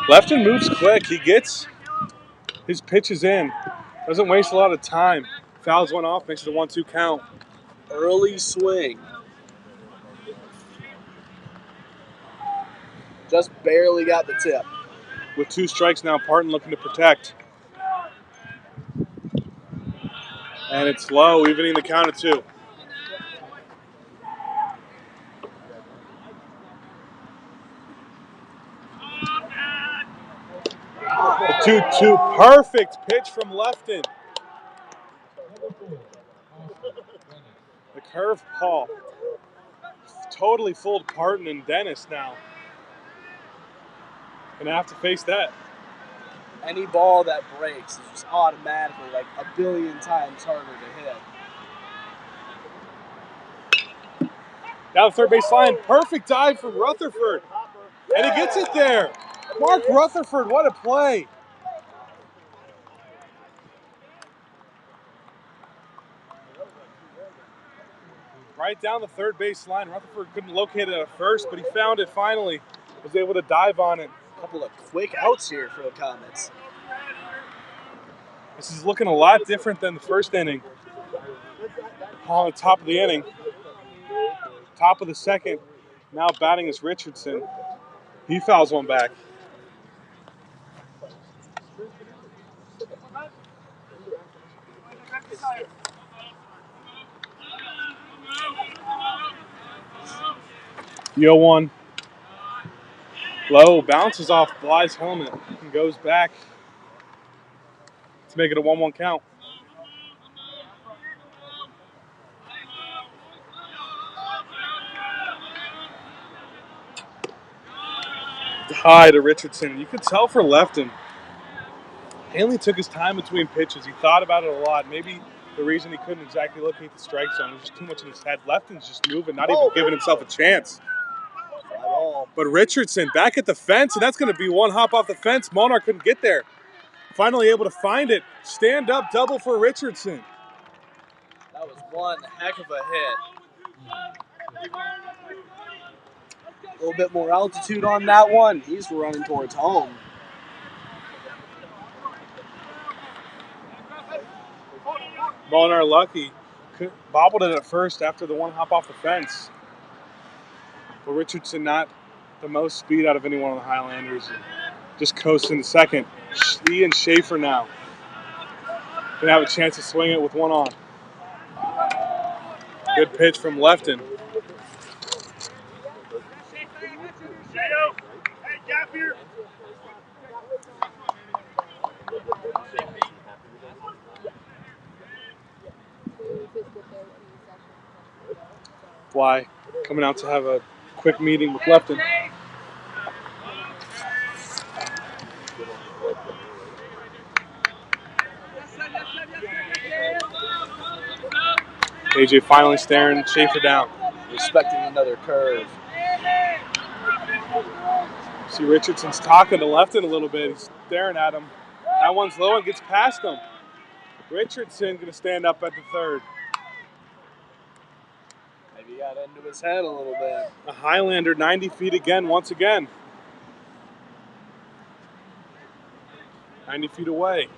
Lefton moves quick. He gets his pitches in. Doesn't waste a lot of time. Fouls one off, makes it a 1-2 count. Early swing. Just barely got the tip. With 2 strikes now, Parton looking to protect. And it's low, evening the count at 2. A 2-2, perfect pitch from Lefton. The curve ball totally fooled Parton and Dennis now. Gonna have to face that. Any ball that breaks is just automatically like a billion times harder to hit. Down the third base line, perfect dive from Rutherford. And he gets it there. Mark Rutherford, what a play. Right down the third base line. Rutherford couldn't locate it at first, but he found it finally. Was able to dive on it. A couple of quick outs here for the Comets. This is looking a lot different than the first inning. On the top of the inning. Top of the second. Now batting is Richardson. He fouls one back. Yo one. Low, bounces off Bly's helmet and goes back to make it a 1-1 count. High to Richardson. You could tell for Lefton. Hanley took his time between pitches. He thought about it a lot. Maybe the reason he couldn't exactly locate the strike zone was just too much in his head. Lefton's just moving, not even giving himself a chance. But Richardson back at the fence, and that's going to be one hop off the fence. Molnar couldn't get there. Finally able to find it. Stand up double for Richardson. That was one heck of a hit. A little bit more altitude on that one. He's running towards home. Molnar lucky. Bobbled it at first after the one hop off the fence. But Richardson not the most speed out of anyone on the Highlanders. Just coasting to second. Ian Schaefer now. Gonna have a chance to swing it with one on. Good pitch from Lefton. Fly coming out to have a quick meeting with Lefton. AJ finally staring Schaefer down. Respecting another curve. See Richardson's talking to Lefton a little bit. He's staring at him. That one's low and gets past him. Richardson going to stand up at the third. Maybe he got into his head a little bit. A Highlander 90 feet again, once again. 90 feet away.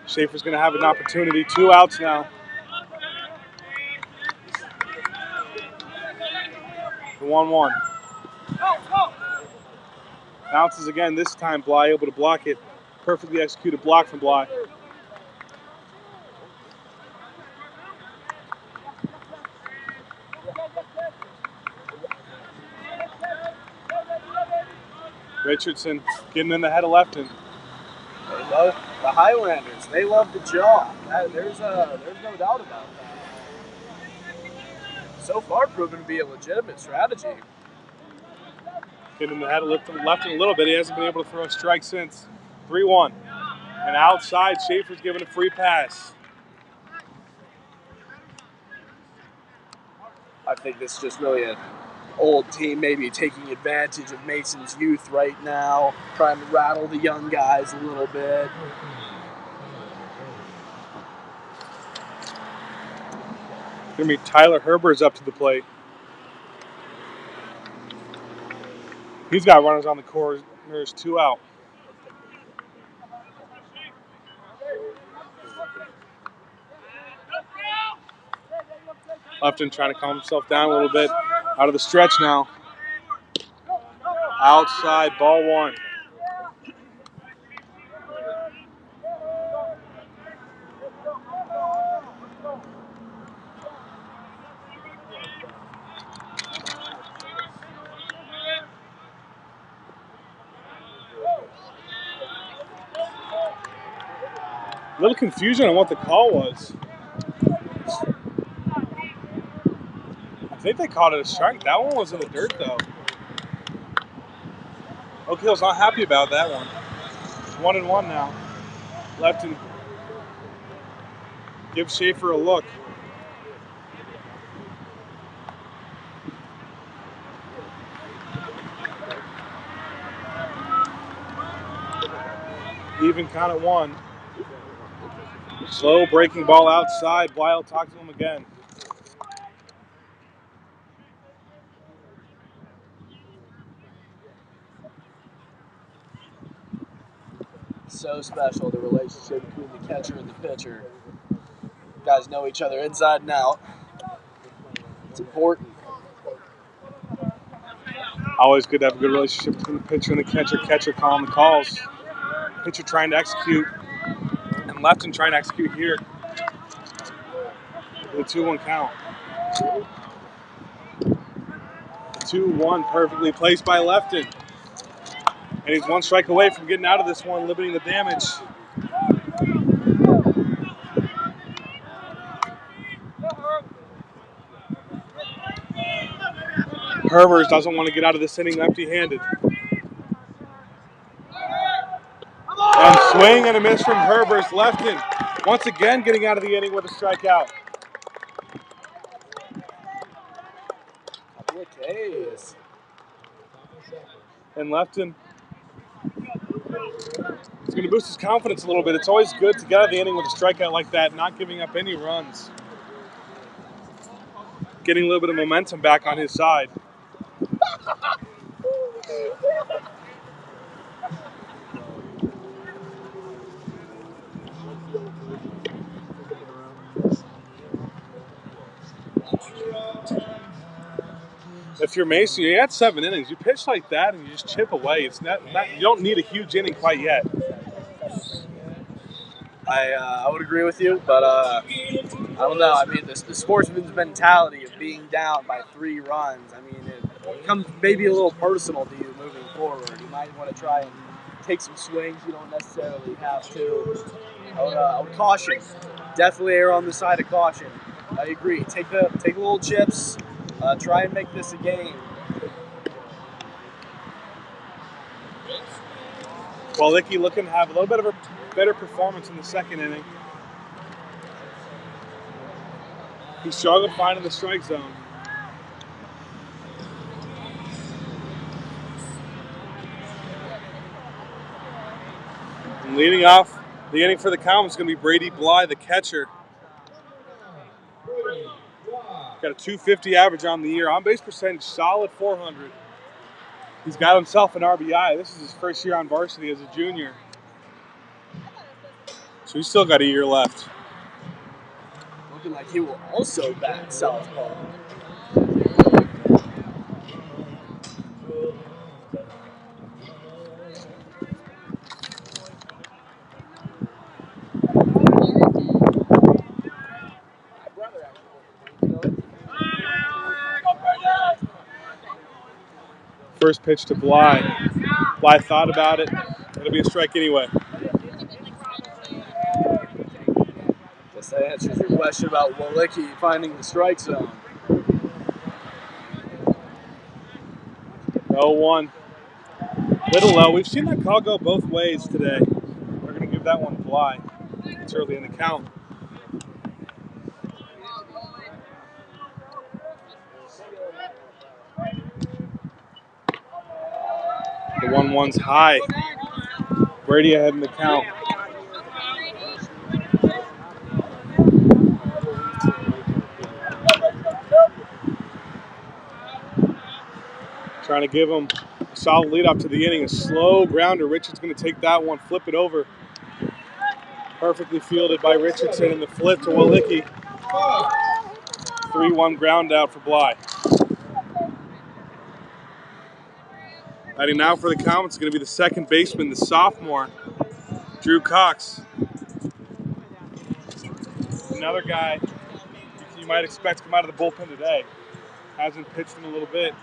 Schaefer's going to have an opportunity. 2 outs now. The 1-1. Bounces again. This time Bly able to block it. Perfectly executed block from Bly. Richardson getting in the head of Lefton. They love the Highlanders. They love the jaw. There's no doubt about that. So far, proven to be a legitimate strategy. Getting in the head of Lefton a little bit. He hasn't been able to throw a strike since. 3-1. And outside, Schaefer's giving a free pass. I think this is just really an old team maybe taking advantage of Mason's youth right now, trying to rattle the young guys a little bit. Gonna be Tyler Herbers up to the plate. He's got runners on the corners, 2 out. Lefton trying to calm himself down a little bit. Out of the stretch now. Outside, ball 1. A little confusion on what the call was. I think they called it a strike. That one was in the dirt, though. Oak Hill's not happy about that one. It's 1-1 now. Lefton gives Schaefer a look. Even count at 1. Slow breaking ball outside. Bly will talk to him again. So special, the relationship between the catcher and the pitcher. Guys know each other inside and out. It's important. Always good to have a good relationship between the pitcher and the catcher. Catcher calling the calls. Pitcher trying to execute. And Lefton trying to execute here. The 2-1 count. The 2-1 perfectly placed by Lefton. And he's 1 strike away from getting out of this one, limiting the damage. Herbers doesn't want to get out of this inning empty-handed. And swing and a miss from Herbers. Lefton once again getting out of the inning with a strikeout. Couple of Ks. And Lefton is going to boost his confidence a little bit. It's always good to get out of the inning with a strikeout like that, not giving up any runs. Getting a little bit of momentum back on his side. If you're Mason, you had 7 innings. You pitch like that and you just chip away. It's not you don't need a huge inning quite yet. I would agree with you, but I don't know. I mean, the sportsman's mentality of being down by 3 runs, I mean, it becomes maybe a little personal to you moving forward. You might want to try and take some swings. You don't necessarily have to. I would caution. Definitely err on the side of caution. I agree. Take the little chips. Try and make this a game. Walicki looking to have a little bit of a better performance in the second inning. He struggled finding the strike zone. And leading off the inning for the Comets is going to be Brady Bly, the catcher. Got a 250 average on the year. On-base percentage, solid 400. He's got himself an RBI. This is his first year on varsity as a junior. So he's still got a year left. Looking like he will also bat southpaw. First pitch to Bly. Bly thought about it. It'll be a strike anyway. Guess that answers your question about Walicki finding the strike zone. 0-1. Little low. We've seen that call go both ways today. We're going to give that one to Bly. It's early in the count. The 1-1's high. Brady ahead in the count. Trying to give him a solid lead off to the inning. A slow grounder. Richards going to take that one, flip it over. Perfectly fielded by Richardson, and the flip to Walicki. 3-1 ground out for Bly. Batting now for the Comets is going to be the second baseman, the sophomore, Drew Cox. Another guy you might expect to come out of the bullpen today. Hasn't pitched in a little bit.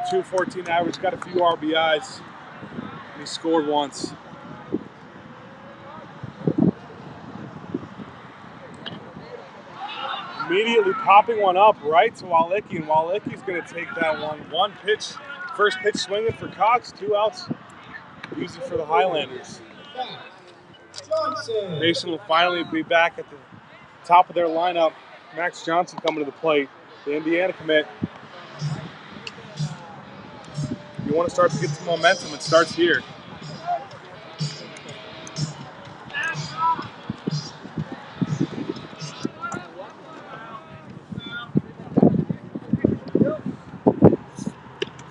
214 average, got a few RBIs, and he scored once. Immediately popping one up right to Walicki, and Walicki's going to take that one. One pitch, first pitch swinging for Cox, 2 outs, using for the Highlanders. Mason will finally be back at the top of their lineup. Max Johnson coming to the plate, the Indiana commit. You want to start to get some momentum, it starts here.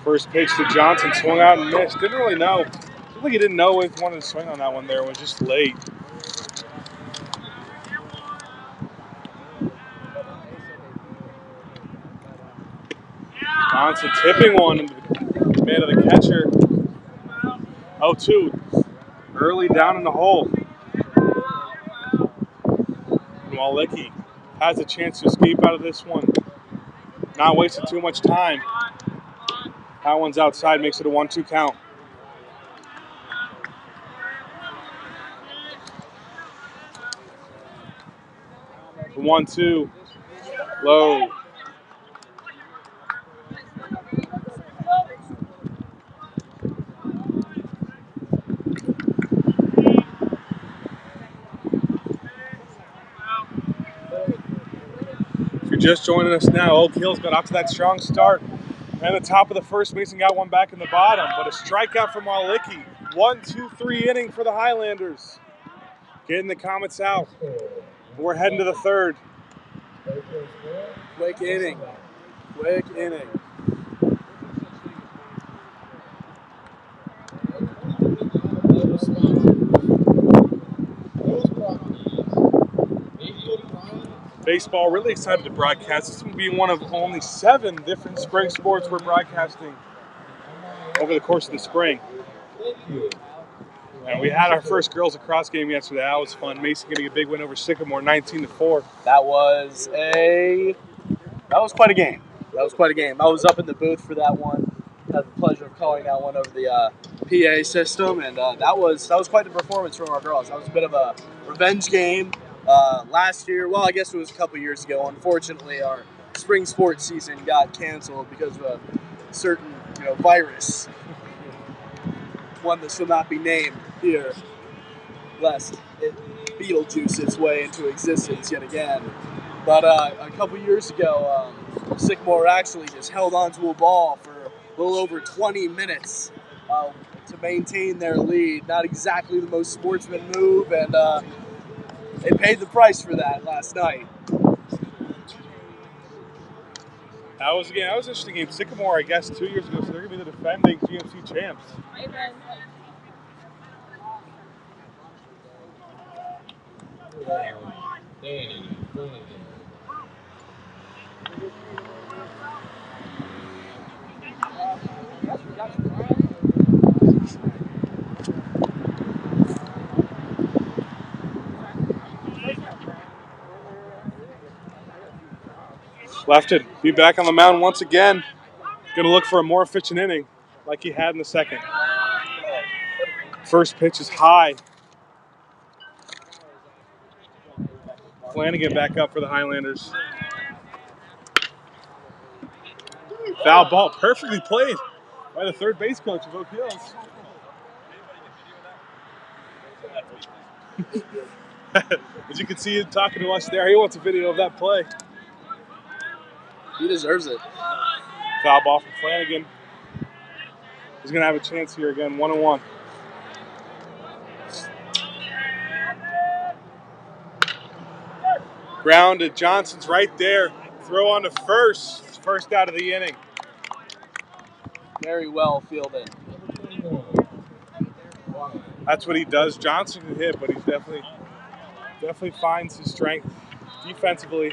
First pitch to Johnson, swung out and missed. Didn't really know. I think he didn't know if he wanted to swing on that one there. It was just late. Johnson tipping one into the mid of the catcher. 0-2. Early down in the hole. And Walicki has a chance to escape out of this one. Not wasting too much time. That one's outside, makes it a 1-2 count. The 1-2. Low. just joining us now, Oak Hills got off to that strong start. And the top of the first, Mason got one back in the bottom, but a strikeout from Walicki. 1-2-3 inning for the Highlanders. Getting the Comets out. We're heading to the third. Quick inning. Quick inning. Baseball, really excited to broadcast. This will be one of only 7 different spring sports we're broadcasting over the course of the spring. And we had our first girls lacrosse game yesterday. That was fun. Mason getting a big win over Sycamore, 19-4. That was quite a game. That was quite a game. I was up in the booth for that one. Had the pleasure of calling that one over the PA system, and that was quite the performance from our girls. That was a bit of a revenge game. Last year, well, I guess it was a couple years ago. Unfortunately, our spring sports season got canceled because of a certain virus, one that shall not be named here, lest it Beetlejuice its way into existence yet again. But a couple years ago, Sycamore actually just held onto a ball for a little over 20 minutes to maintain their lead. Not exactly the most sportsman move, and they paid the price for that last night. That was an interesting game. Sycamore, I guess, 2 years ago, so they're going to be the defending GMC champs. Lefton be back on the mound once again. Going to look for a more efficient inning like he had in the second. First pitch is high. Flanagan back up for the Highlanders. Foul ball, perfectly played by the third base coach of Oak Hills. As you can see him talking to us there, he wants a video of that play. He deserves it. Foul ball from Flanagan. He's going to have a chance here again, 1-1. Grounded, Johnson's right there. Throw on to first. First out of the inning. Very well fielded. That's what he does. Johnson can hit, but he's definitely finds his strength defensively.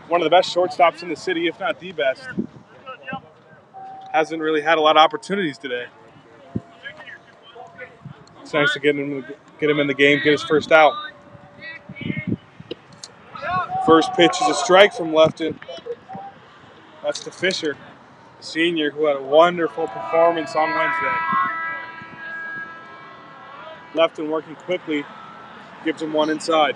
One of the best shortstops in the city, if not the best. Hasn't really had a lot of opportunities today. It's nice to get him in the game, get his first out. First pitch is a strike from Lefton. That's to Fisher, senior, who had a wonderful performance on Wednesday. Lefton working quickly, gives him one inside.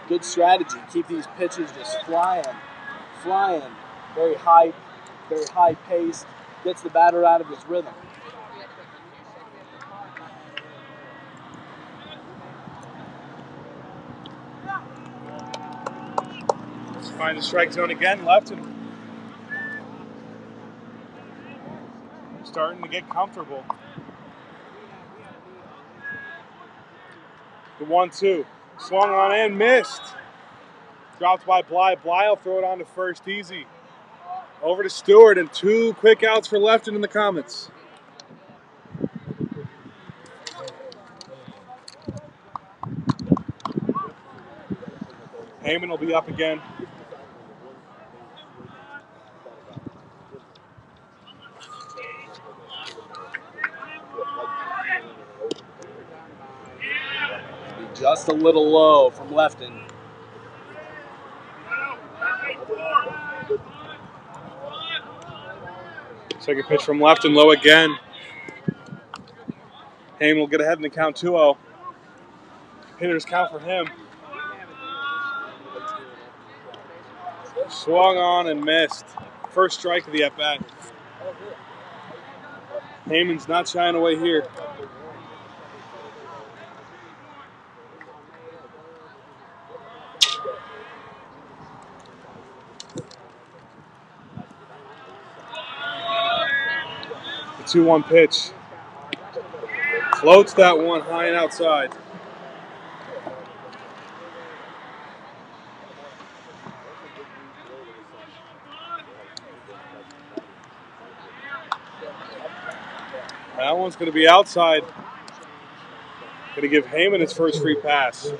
Good strategy. Keep these pitches just flying. Very high pace. Gets the batter out of his rhythm. Let's find the strike zone again. Lefton starting to get comfortable. The 1-2. Swung on and missed. Dropped by Bly. Bly will throw it on to first easy. Over to Stewart, and 2 quick outs for Lefton in the Comets. Heyman will be up again. Just a little low from Lefton. Second pitch from Lefton, low again. Heyman will get ahead in the count 2-0. Hitters count for him. Swung on and missed. First strike of the at-bat. Heyman's not shying away here. 2-1 pitch. Floats that one high and outside. That one's going to be outside. Going to give Heyman his first free pass.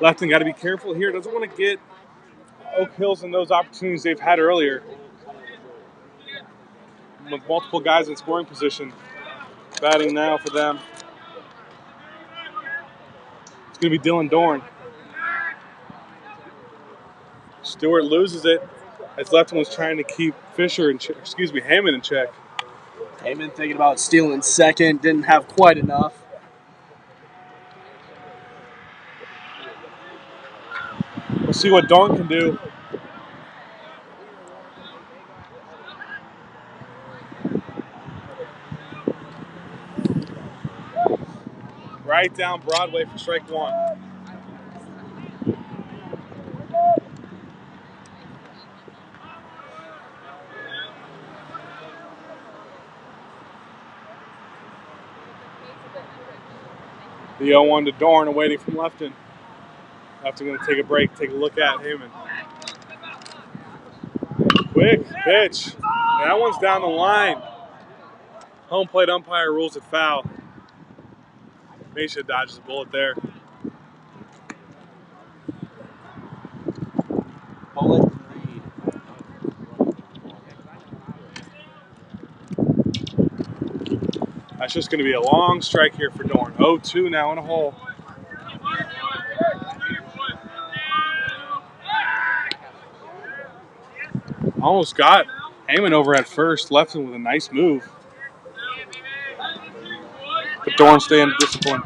Lefton got to be careful here. Doesn't want to get Oak Hills in those opportunities they've had earlier. With multiple guys in scoring position. Batting now for them. It's going to be Dylan Dorn. Stewart loses it as Lefton was trying to keep Heyman in check. Heyman thinking about stealing second, didn't have quite enough. We'll see what Dorn can do. Right down Broadway for strike one. The 0-1 to Dorn, awaiting from Lefton. Lefton going to take a break, take a look at Heyman. Quick pitch. That one's down the line. Home plate umpire rules it foul. Mason dodges a bullet there. Bullet Reed. That's just going to be a long strike here for Dorn. 0-2 now in a hole. Almost got Heyman over at first. Lefton with a nice move. But Dorn staying disciplined.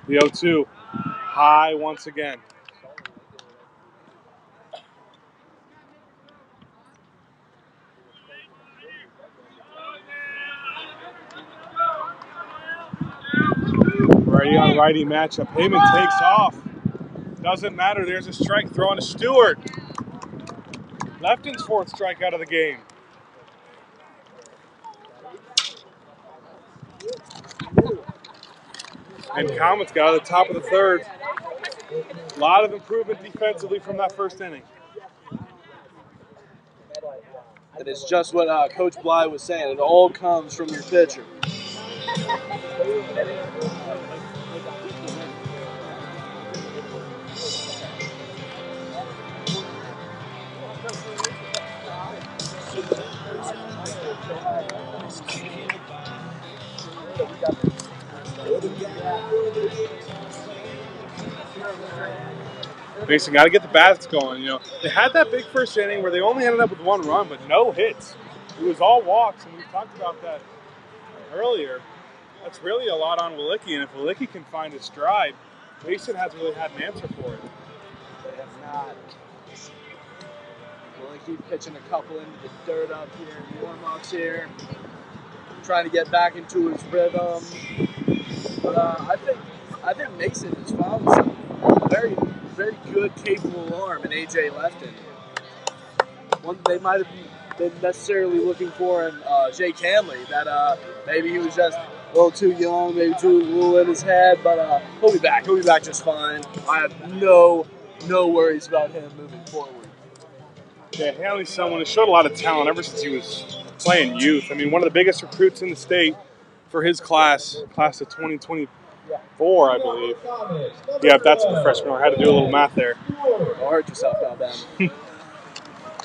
The 0-2. High once again. Righty on righty matchup. Heyman takes off. Doesn't matter. There's a strike thrown to Stewart. Lefton's fourth strikeout of the game. And Comets got to the top of the third. A lot of improvement defensively from that first inning. And it's just what Coach Bly was saying. It all comes from your pitcher. Mason got to get the bats going. You know, they had that big first inning where they only ended up with one run, but no hits. It was all walks, and we talked about that earlier. That's really a lot on Walicki, and if Walicki can find his stride, Mason hasn't really had an answer for it. They have not. Walicki pitching a couple into the dirt up here, warm-ups here, trying to get back into his rhythm. But I think Mason has found some very, very good, capable arm in AJ Lefton. One they might have been necessarily looking for in Jake Hanley, that maybe he was just a little too young, maybe too little in his head, but he'll be back. He'll be back just fine. I have no worries about him moving forward. Yeah, Hanley's someone who showed a lot of talent ever since he was playing youth. I mean, one of the biggest recruits in the state for his class of 2024, I believe. Yeah, that's the freshman. I had to do a little math there. Don't hurt yourself now, Ben.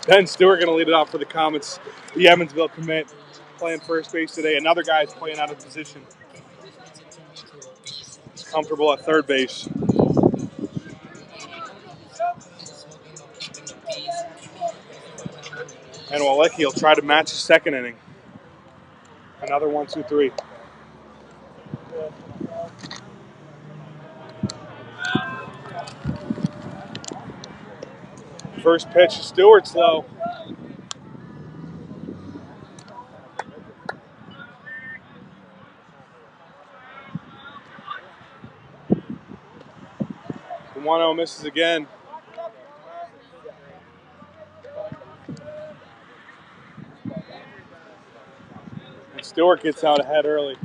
Ben Stewart going to lead it off for the Comets. The Evansville commit playing first base today. Another guy's playing out of position. He's comfortable at third base. And Walicki will try to match his second inning. Another 1-2-3. First pitch, Stewart's low. 1-0 misses again. And Stewart gets out ahead early.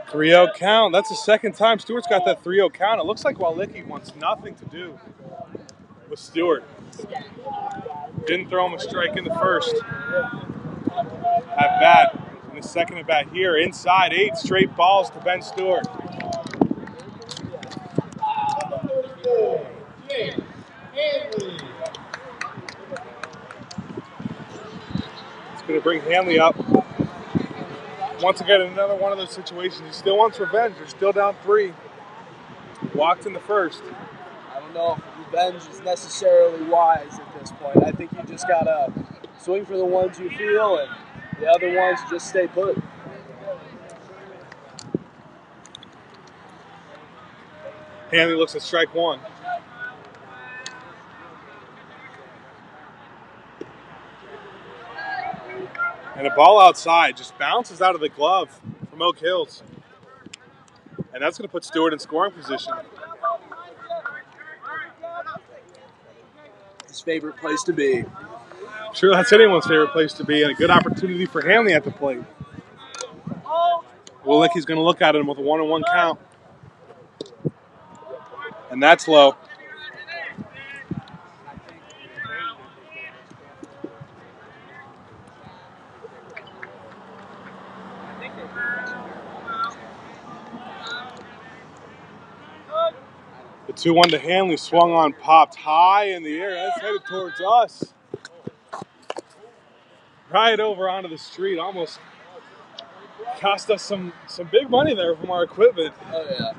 (3-0 count. That's the second time Stewart's got that 3-0 count. It looks like Walicki wants nothing to do with Stewart. Didn't throw him a strike in the first. At bat, in the second at bat here, inside 8 straight balls to Ben Stewart. It's going to bring Hanley up. Once again, another one of those situations. He still wants revenge. They're still down 3. Walked in the first. I don't know if revenge is necessarily wise at this point. I think you just gotta swing for the ones you feel, and the other ones just stay put. Hanley looks at strike 1. And a ball outside just bounces out of the glove from Oak Hills. And that's going to put Stewart in scoring position. His favorite place to be. I'm sure that's anyone's favorite place to be, and a good opportunity for Hanley at the plate. Walicki's going to look at him with a 1-1 count. And that's low. The 2-1 to Hanley, swung on, popped high in the air. That's headed towards us. Right over onto the street. Almost cost us some big money there from our equipment. Oh, yeah.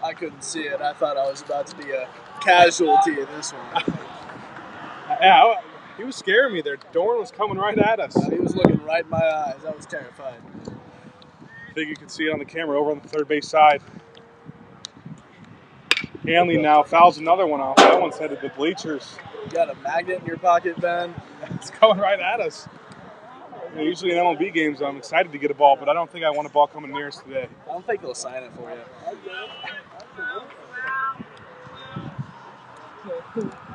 I couldn't see it. I thought I was about to be a casualty of this one. Yeah, he was scaring me there. Dorn was coming right at us. He was looking right in my eyes. I was terrified. I think you can see it on the camera over on the third base side. Hanley now fouls another one off. That one's headed to the bleachers. You got a magnet in your pocket, Ben? It's coming right at us. You know, usually in MLB games, I'm excited to get a ball, but I don't think I want a ball coming near us today. I don't think they'll sign it for you.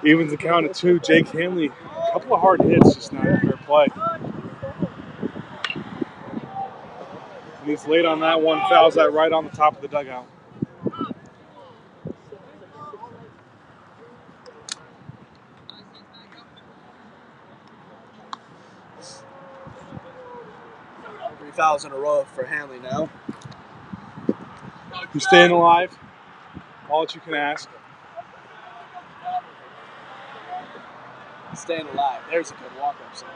Evens the count at 2. Jake Hanley, a couple of hard hits, just not a fair play. And he's late on that one, fouls that right on the top of the dugout. Fouls in a row for Hanley now. He's staying alive. All that you can ask. Staying alive. There's a good walk-up sign.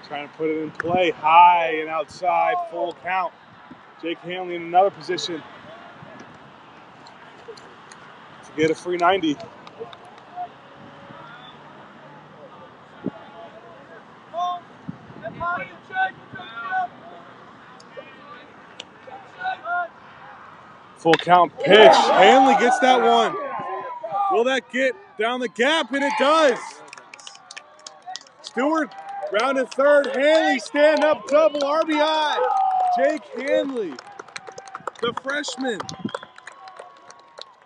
Trying to put it in play. High and outside. Full count. Jake Hanley in another position to get a free 90. Full count pitch. Hanley gets that one. Will that get down the gap? And it does. Stewart rounded third. Hanley stand up double RBI. Jake Hanley, the freshman.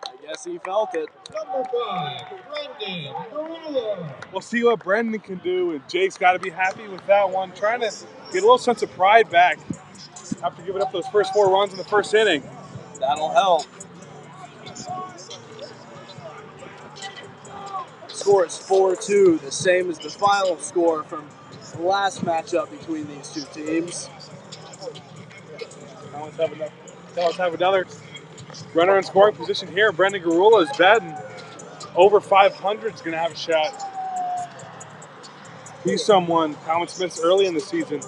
I guess he felt it. Number 5, Brendan Garula. We'll see what Brendan can do, and Jake's got to be happy with that one. Trying to get a little sense of pride back after giving up those first 4 runs in the first inning. That'll help. Score is 4-2, the same as the final score from the last matchup between these two teams. Now let's have another runner in scoring position here. Brendan Garula is batting over 500. Is going to have a shot. He's someone Common Smith's early in the season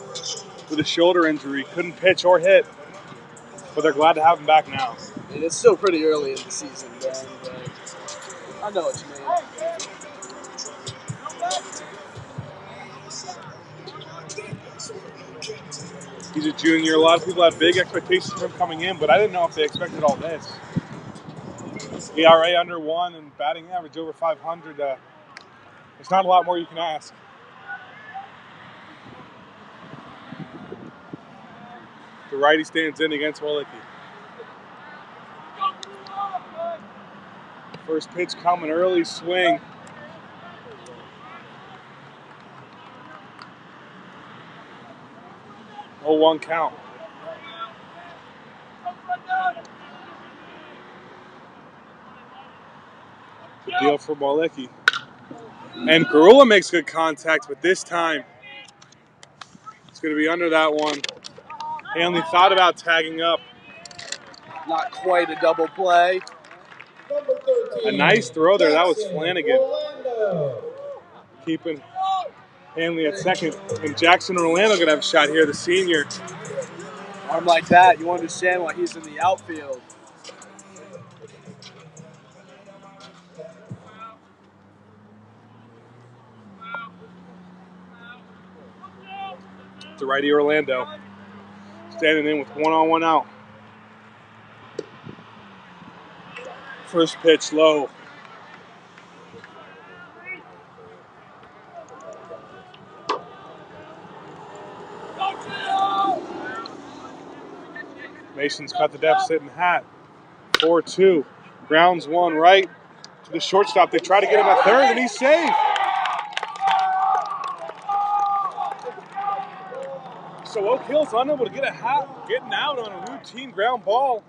with a shoulder injury, couldn't pitch or hit, but they're glad to have him back now. And it's still pretty early in the season, Ben, but I know what you mean. He's a junior. A lot of people had big expectations for him coming in, but I didn't know if they expected all this. ERA under 1 and batting average over 500. There's not a lot more you can ask. The righty stands in against Walicki. First pitch coming, early swing. Oh, 1 count. Good deal for Walicki. And Garula makes good contact, but this time it's going to be under that one. Hanley thought about tagging up. Not quite a double play. A nice throw there. That was Jackson Flanagan. Orlando. Keeping Hanley at second. And Jackson Orlando going to have a shot here, the senior. Arm like that, you understand why he's in the outfield. The righty Orlando standing in with 1-on-1 out. First pitch low. Mason's cut the deficit in hat. 4-2. Grounds one right to the shortstop. They try to get him at third, and he's safe. So Oak Hill's unable to get a hat, getting out on a routine ground ball.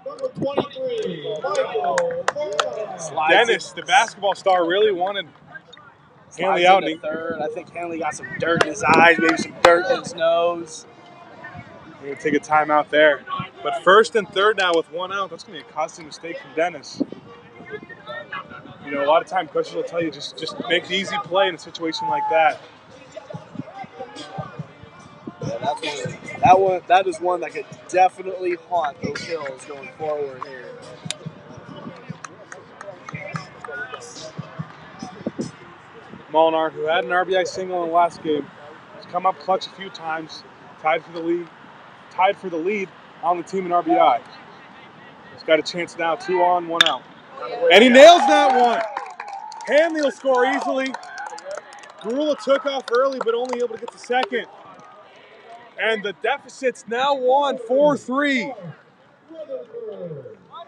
Number 23, Michael Moore. Dennis, the basketball star, really wanted Hanley Slides out. into third. I think Hanley got some dirt in his eyes, maybe some dirt in his nose. We're going to take a timeout there. But first and third now with 1 out. That's going to be a costly mistake from Dennis. You know, a lot of time coaches will tell you just make the easy play in a situation like that. Yeah, that is one that could definitely haunt Oak Hills going forward here. Molinar, who had an RBI single in the last game, has come up clutch a few times, tied for the lead on the team in RBI. He's got a chance now, 2 on, 1 out. And he nails that one. Hanley will score easily. Garula took off early, but only able to get to second. And the deficit's now won 4-3.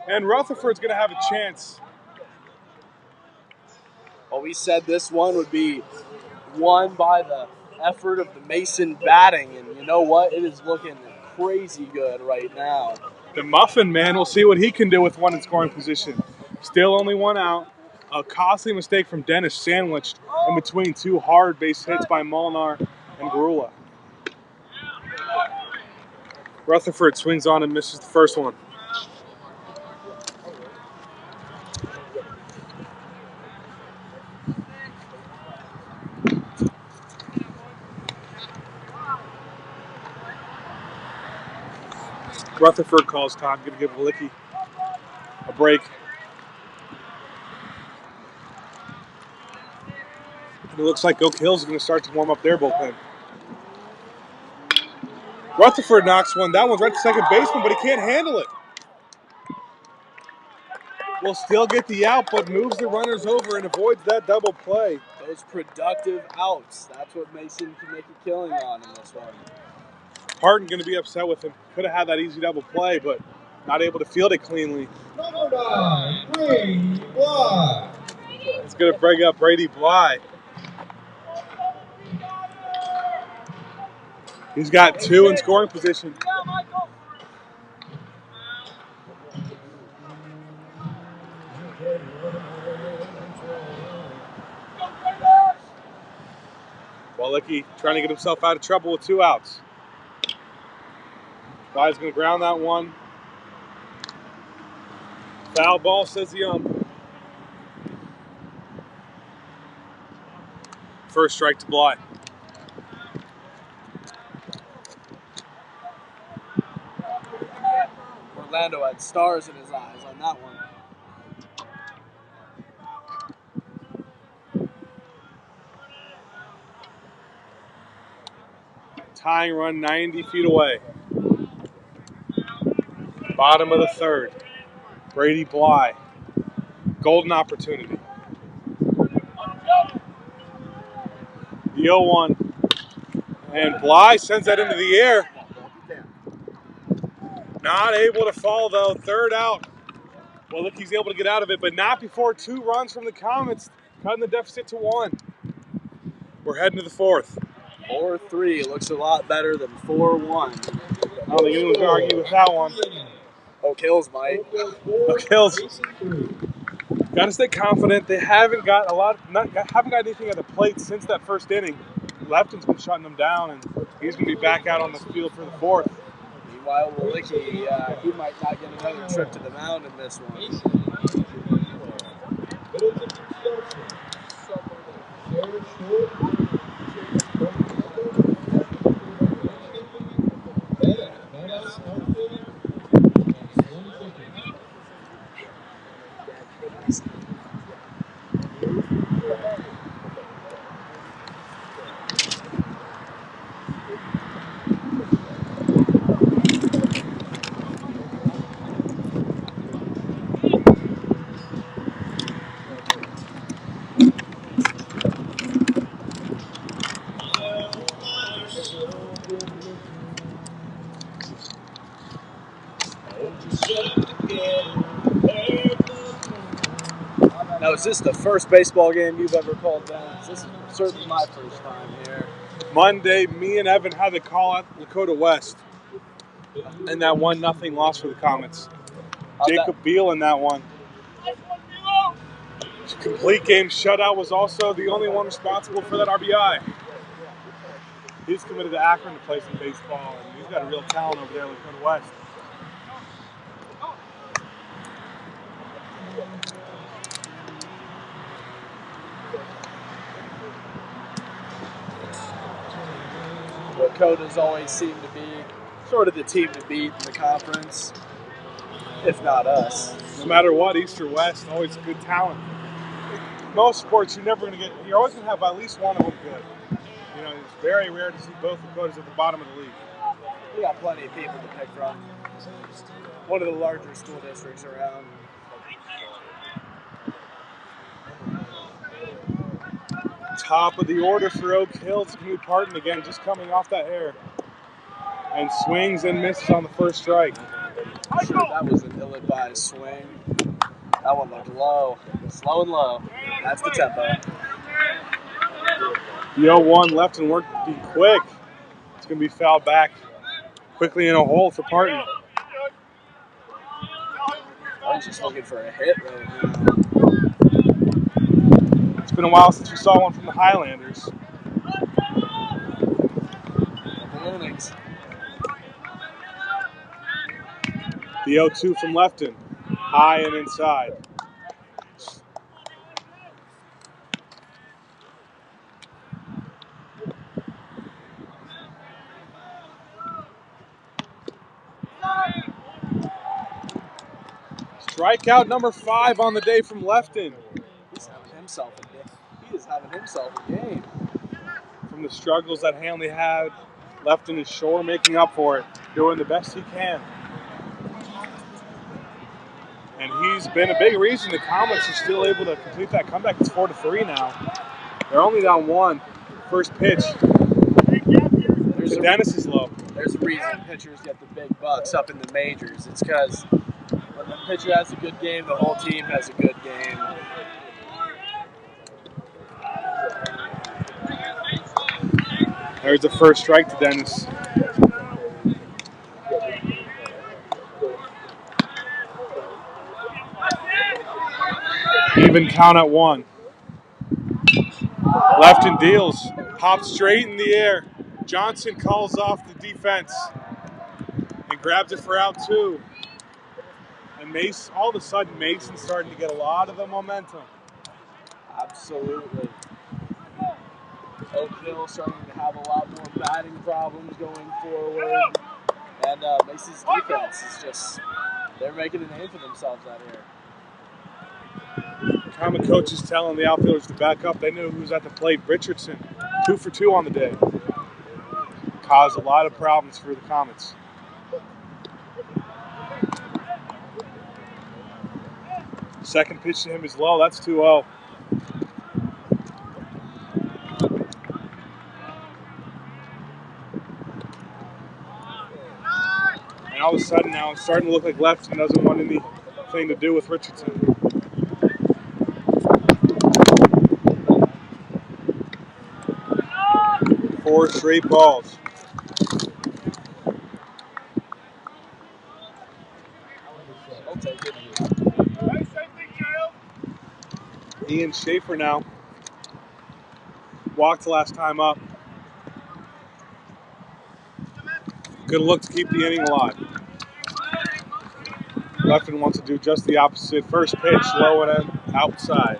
And Rutherford's going to have a chance. Well, we said this one would be won by the effort of the Mason batting, and you know what? It is looking crazy good right now. The Muffin Man, we'll see what he can do with one in scoring position. Still only 1 out. A costly mistake from Dennis, sandwiched in between 2 hard base hits by Molinar and Garula. Rutherford swings on and misses the first one. Rutherford calls time, going to give Walicki a break. And it looks like Oak Hill's going to start to warm up their bullpen. Rutherford knocks one. That one's right to second baseman, but he can't handle it. Will still get the out, but moves the runners over and avoids that double play. Those productive outs, that's what Mason can make a killing on in this one. Parton going to be upset with him. Could have had that easy double play, but not able to field it cleanly. Number 9, Brady Bly. It's going to bring up Brady Bly. He's got 2 in scoring position. Walicki trying to get himself out of trouble with 2 outs. Bly's going to ground that one. Foul ball, says the ump. First strike to Bly. Orlando had stars in his eyes on that one. Tying run 90 feet away. Bottom of the third. Brady Bly. Golden opportunity. The 0-1. And Bly sends that into the air. Not able to fall, though. Third out. Well, look, he's able to get out of it, but not before 2 runs from the Comets, cutting the deficit to 1. We're heading to the 4th. 4-3 looks a lot better than 4-1. I don't think anyone's going to argue with that one. Oak Hills might. Oak Hills. Got to stay confident. They haven't got haven't got anything at the plate since that first inning. Lefton's been shutting them down, and he's going to be back out on the field for the 4th. Meanwhile, Walicki, he might not get another trip to the mound in this one. Now, is this the first baseball game you've ever called down? This is certainly my first time here. Monday, me and Evan had to call out Lakota West in that 1-0 loss for the Comets. Jacob Beal in that one. Complete game shutout was also the only one responsible for that RBI. He's committed to Akron to play some baseball, and he's got a real talent over there, Lakota West. Lakotas always seem to be sort of the team to beat in the conference, if not us. No matter what, East or West, always good talent. Most sports, you're always going to have at least one of them good. You know, it's very rare to see both Lakotas at the bottom of the league. We got plenty of people to pick from. One of the larger school districts around. Top of the order for Oak Hills. Knute Parton again, just coming off that air. And swings and misses on the first strike. Sure, that was an ill-advised swing. That one looked low. Slow and low. That's the tempo. The 0-1 left and work be quick. It's going to be fouled back quickly in a hole for Parton. I'm just looking for a hit right now. It's been a while since we saw one from the Highlanders. Innings. The 0-2 from Lefton. High and inside. Strikeout number 5 on the day from Lefton. He's having himself a game. He is having himself a game. From the struggles that Hanley had, Lefton is sure making up for it, doing the best he can. And he's been a big reason the Comets are still able to complete that comeback. It's 4-3 now. They're only down 1. First pitch. Dennis is low. There's a reason pitchers get the big bucks up in the majors. It's because when the pitcher has a good game, the whole team has a good game. There's the first strike to Dennis. Even count at 1. Lefton deals. Pops straight in the air. Johnson calls off the defense and grabs it for out 2. And Mason, all of a sudden, Mason's starting to get a lot of the momentum. Absolutely. Oak Hill starting to have a lot more batting problems going forward. And Mason's defense is just, they're making a name for themselves out here. Common coaches telling the outfielders to back up. They knew who was at the plate. Richardson, 2 for 2 on the day. Caused a lot of problems for the Comets. Second pitch to him is low. That's 2-0. And all of a sudden now it's starting to look like Lefton doesn't want anything to do with Richardson. Four straight balls. I'll take it. Ian Schaefer now walked last time up. Good look to keep the inning alive. Lefton wants to do just the opposite. First pitch, low and outside.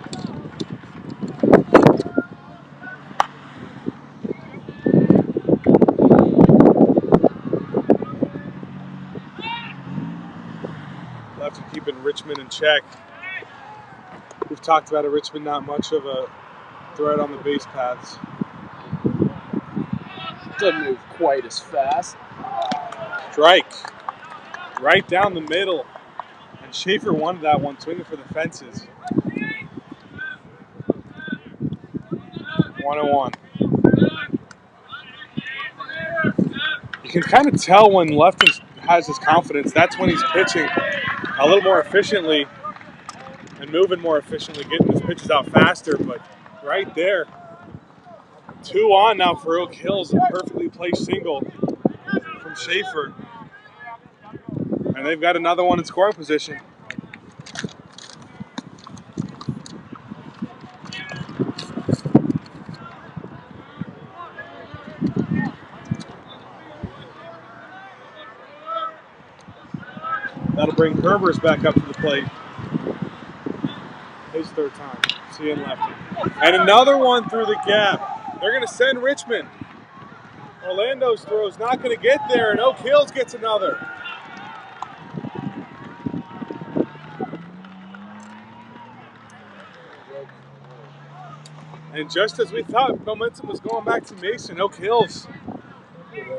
Lefton keeping Richmond in check. We've talked about it. Richmond not much of a threat on the base paths. Doesn't move quite as fast. Strike. Right down the middle. And Schaefer wanted that one, swinging for the fences. 1-1. You can kind of tell when Lefton has his confidence. That's when he's pitching a little more efficiently and moving more efficiently, getting his pitches out faster. But right there, 2 on now for Oak Hills. A perfectly placed single from Schaefer. And they've got another one in scoring position. That'll bring Herbers back up to the plate. His third time. Seeing Lefton. And another one through the gap. They're going to send Richmond. Orlando's throw's not going to get there, and Oak Hills gets another. And just as we thought momentum was going back to Mason, Oak Hills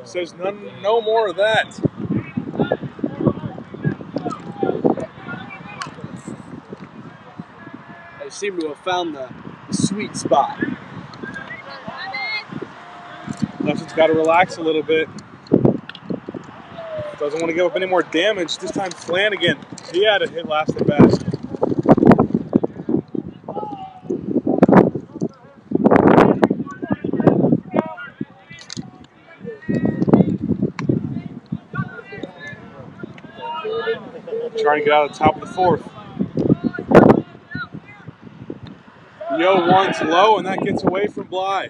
says no more of that. They seem to have found the sweet spot. Lefton's got to relax a little bit. Doesn't want to give up any more damage. This time Flanagan, he had a hit last at best. Trying to get out of the top of the fourth. Yo one's low, and that gets away from Bly.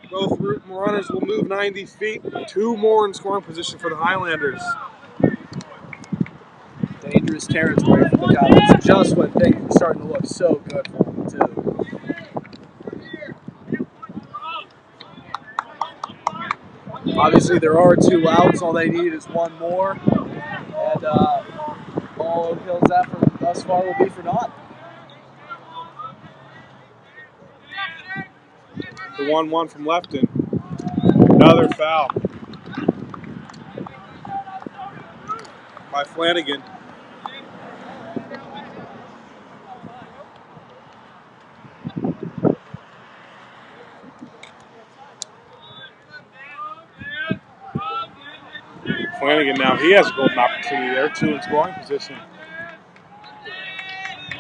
Both runners will move 90 feet. 2 more in scoring position for the Highlanders. Dangerous territory for the Cowboys. Just when things were starting to look so good for them, too. Obviously, there are 2 outs. All they need is 1 more. And all Oak Hill's effort thus far will be for naught. The 1-1 from Lefton. Another foul by Flanagan. Flanagan now, he has a golden opportunity there, 2 in scoring position.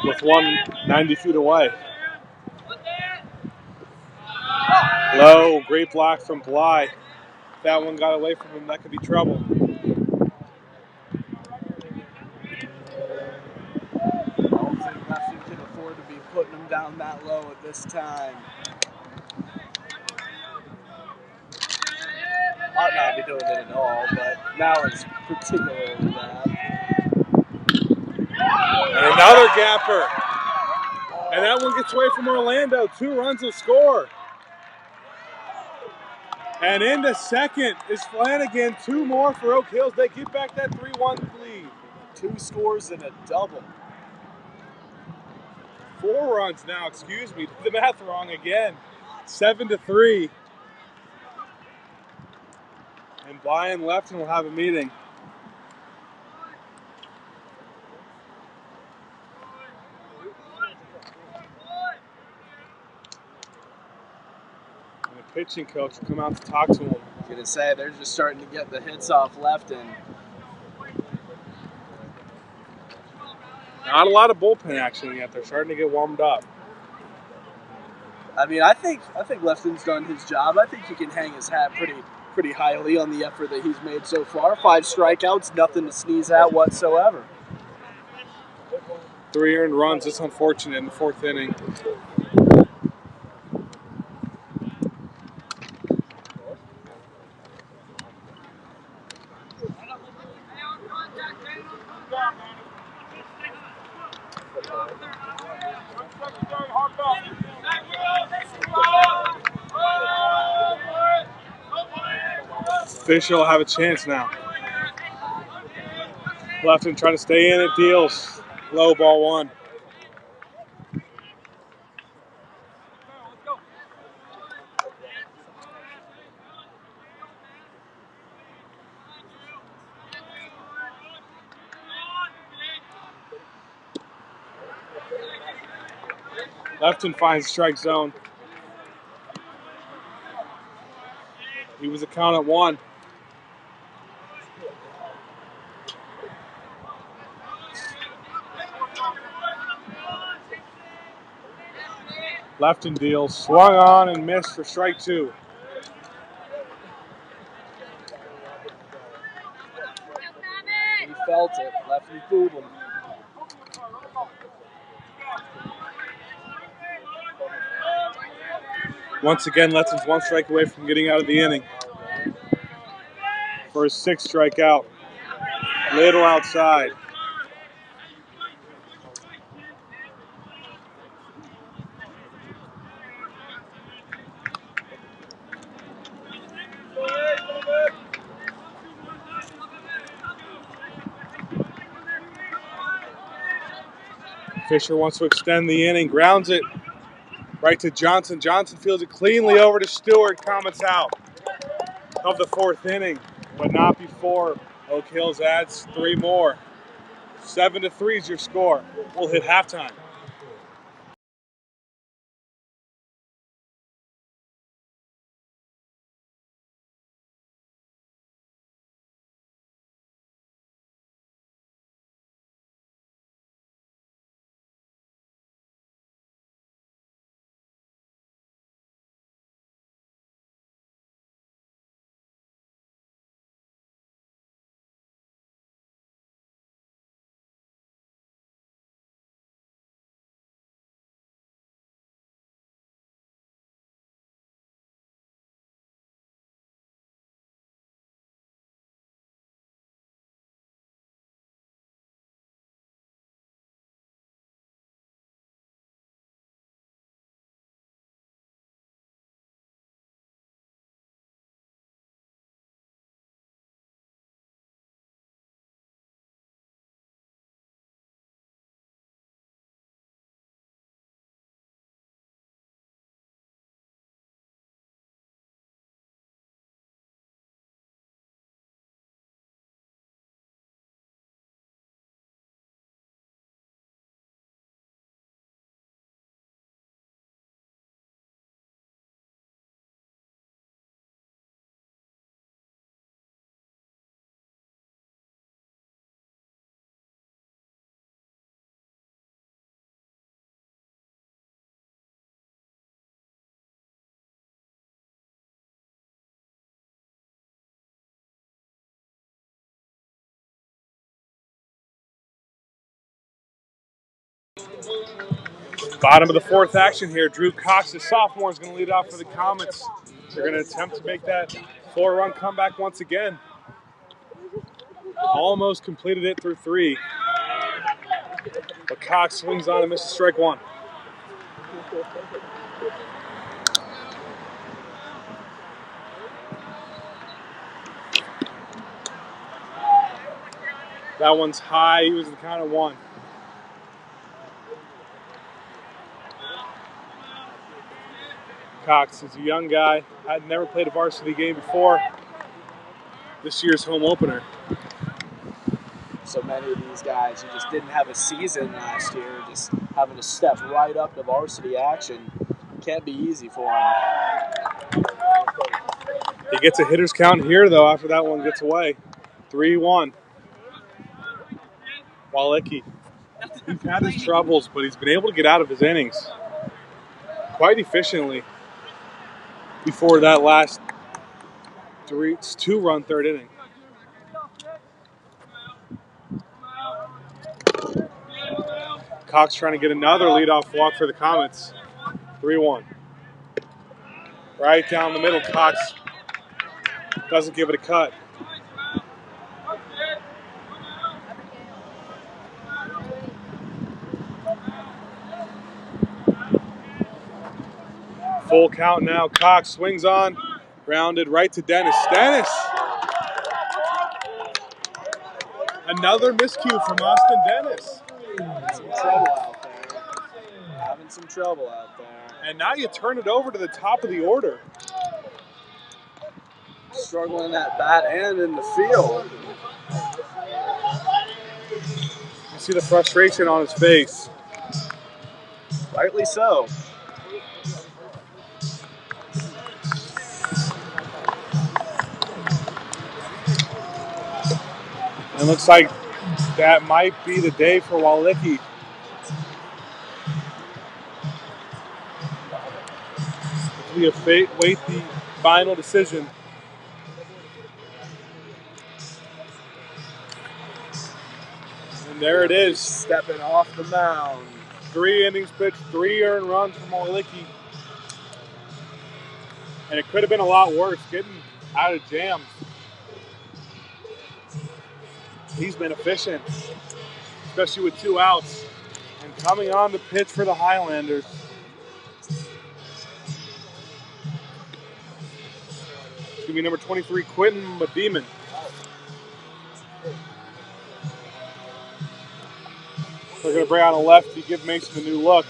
With 1 90 feet away. Low, great block from Bly. If that one got away from him, that could be trouble. I don't think Lefton can afford to be putting them down that low at this time. Ought not be doing it at all, but now it's particularly bad. And another gapper. And that one gets away from Orlando. 2 runs will score. And into second is Flanagan. 2 more for Oak Hills. They get back that 3-1 lead. 2 scores and a double. 4 runs now, excuse me. Did the math wrong again. 7-3. And Bly and Lefton will have a meeting. And the pitching coach will come out to talk to him. Gonna say they're just starting to get the hits off Lefton. Not a lot of bullpen action yet. They're starting to get warmed up. I mean, I think Lefton's done his job. I think he can hang his hat pretty highly on the effort that he's made so far. 5 strikeouts, nothing to sneeze at whatsoever. 3 earned runs. It's unfortunate in the 4th inning. Fisher will have a chance now. Lefton trying to stay in. It deals. Low, ball 1. Lefton finds strike zone. He was a count at 1. Lefton deals. Swung on and missed for strike 2. He felt it. Lefton fooled him. Once again, Lefton's 1 strike away from getting out of the inning. For his 6th strikeout. Little outside. Fisher wants to extend the inning, grounds it right to Johnson. Johnson fields it cleanly over to Stewart. Comets out of the 4th inning, but not before Oak Hills adds 3 more. 7-3 is your score. We'll hit halftime. Bottom of the 4th action here. Drew Cox, the sophomore, is going to lead off for the Comets. They're going to attempt to make that 4-run comeback once again. Almost completed it through 3. But Cox swings on and misses strike 1. That one's high. He was the count of 1. Cox is a young guy. Had never played a varsity game before. This year's home opener. So many of these guys who just didn't have a season last year, just having to step right up to varsity action, can't be easy for them. He gets a hitter's count here, though, after that one gets away. 3-1. Walicki. He's had his troubles, but he's been able to get out of his innings quite efficiently before that last 2-run third inning. Cox trying to get another leadoff walk for the Comets. 3-1. Right down the middle, Cox doesn't give it a cut. Full count now. Cox swings on, grounded right to Dennis. Dennis! Another miscue from Austin Dennis. Some trouble out there. Having some trouble out there. And now you turn it over to the top of the order. Struggling at bat and in the field. You see the frustration on his face. Rightly so. It looks like that might be the day for Walicki. We await the final decision. And there it is. Stepping off the mound. 3 innings pitched, 3 earned runs from Walicki. And it could have been a lot worse, getting out of jams. He's been efficient, especially with 2 outs. And coming on the pitch for the Highlanders. It's going to be number 23, Quentin Medemon. They're going to bring out a lefty, give Mason a new look.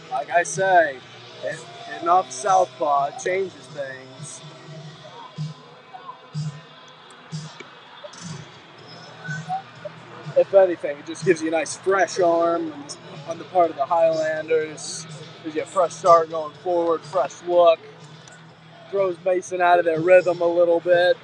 Like I say, hitting off southpaw changes things. If anything, it just gives you a nice fresh arm on the part of the Highlanders. Gives you a fresh start going forward, fresh look. Throws Mason out of their rhythm a little bit.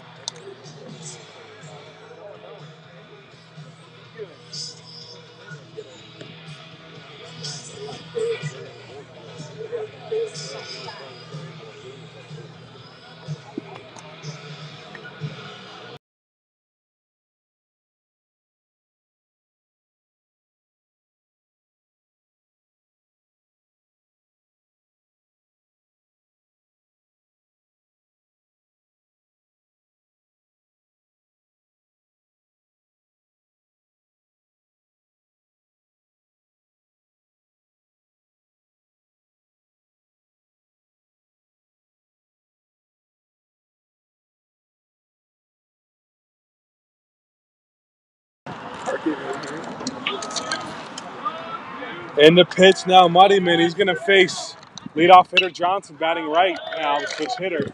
In the pitch now, Muddyman. He's going to face leadoff hitter Johnson, batting right now, the switch hitter.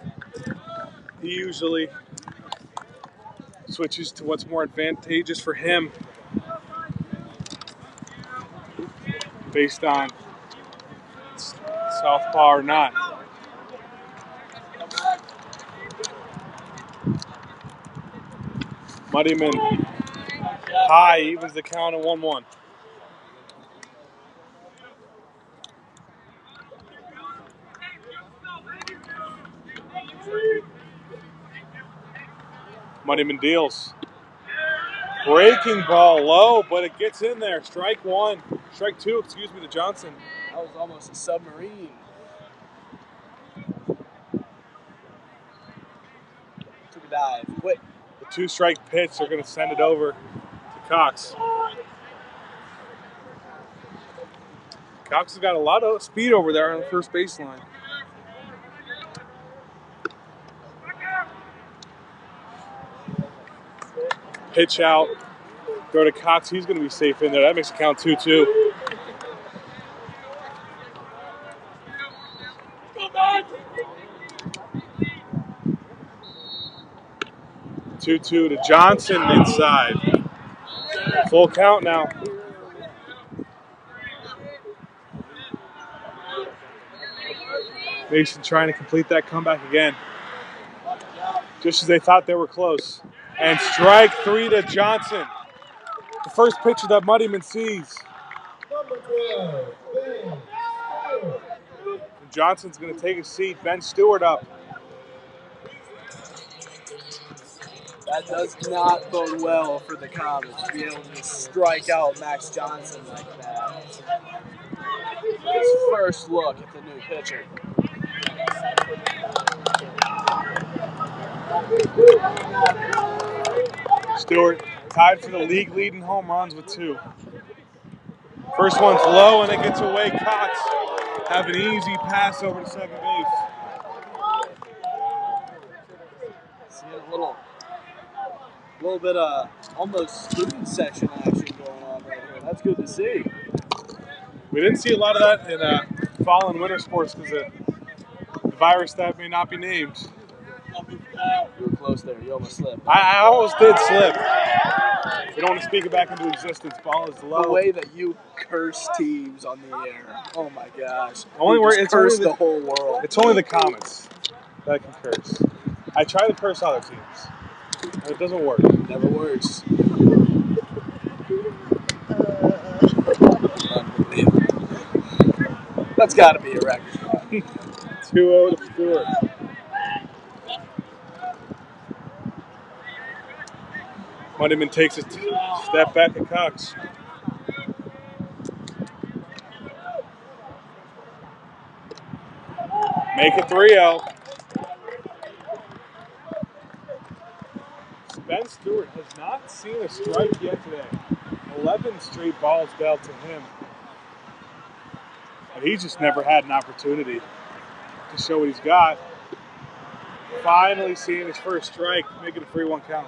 He usually switches to what's more advantageous for him based on southpaw or not. Muddyman high, evens the count at 1-1. Muddyman deals. Breaking ball low, but it gets in there. Strike 2, to Johnson. That was almost a submarine. Took a dive, quick. The 2-strike pitch, they're going to send it over to Cox. Cox has got a lot of speed over there on the first baseline. Pitch out, throw to Cox. He's going to be safe in there. That makes it count 2-2. To Johnson inside. Full count now. Mason trying to complete that comeback again. just as they thought they were close. And strike 3 to Johnson. The first pitcher that Muddyman sees. Number 12, Ben Stewart. And Johnson's going to take a seat. Ben Stewart up. That does not bode well for the Comets to be able to strike out Max Johnson like that. His first look at the new pitcher. Stewart tied for the league lead in home runs with 2. First one's low and it gets away. Cox have an easy pass over to second base. Seeing a little bit of almost student section action going on right here. That's good to see. We didn't see a lot of that in fall and winter sports because of the virus that may not be named. You were close there. You almost slipped. I almost did slip. We don't want to speak it back into existence. Ball is low. The way that you curse teams on the air. Oh my gosh. Only You word- just it's only curse the- the whole world. It's only the Comets that can curse. I try to curse other teams, and it doesn't work. Never works. That's got to be a record. 2-0 to Stewart. Muddyman takes a step back at Cox. Make it 3-0. Ben Stewart has not seen a strike yet today. 11 straight balls dealt to him. But he's just never had an opportunity to show what he's got. Finally seeing his first strike, making a 3-1 count.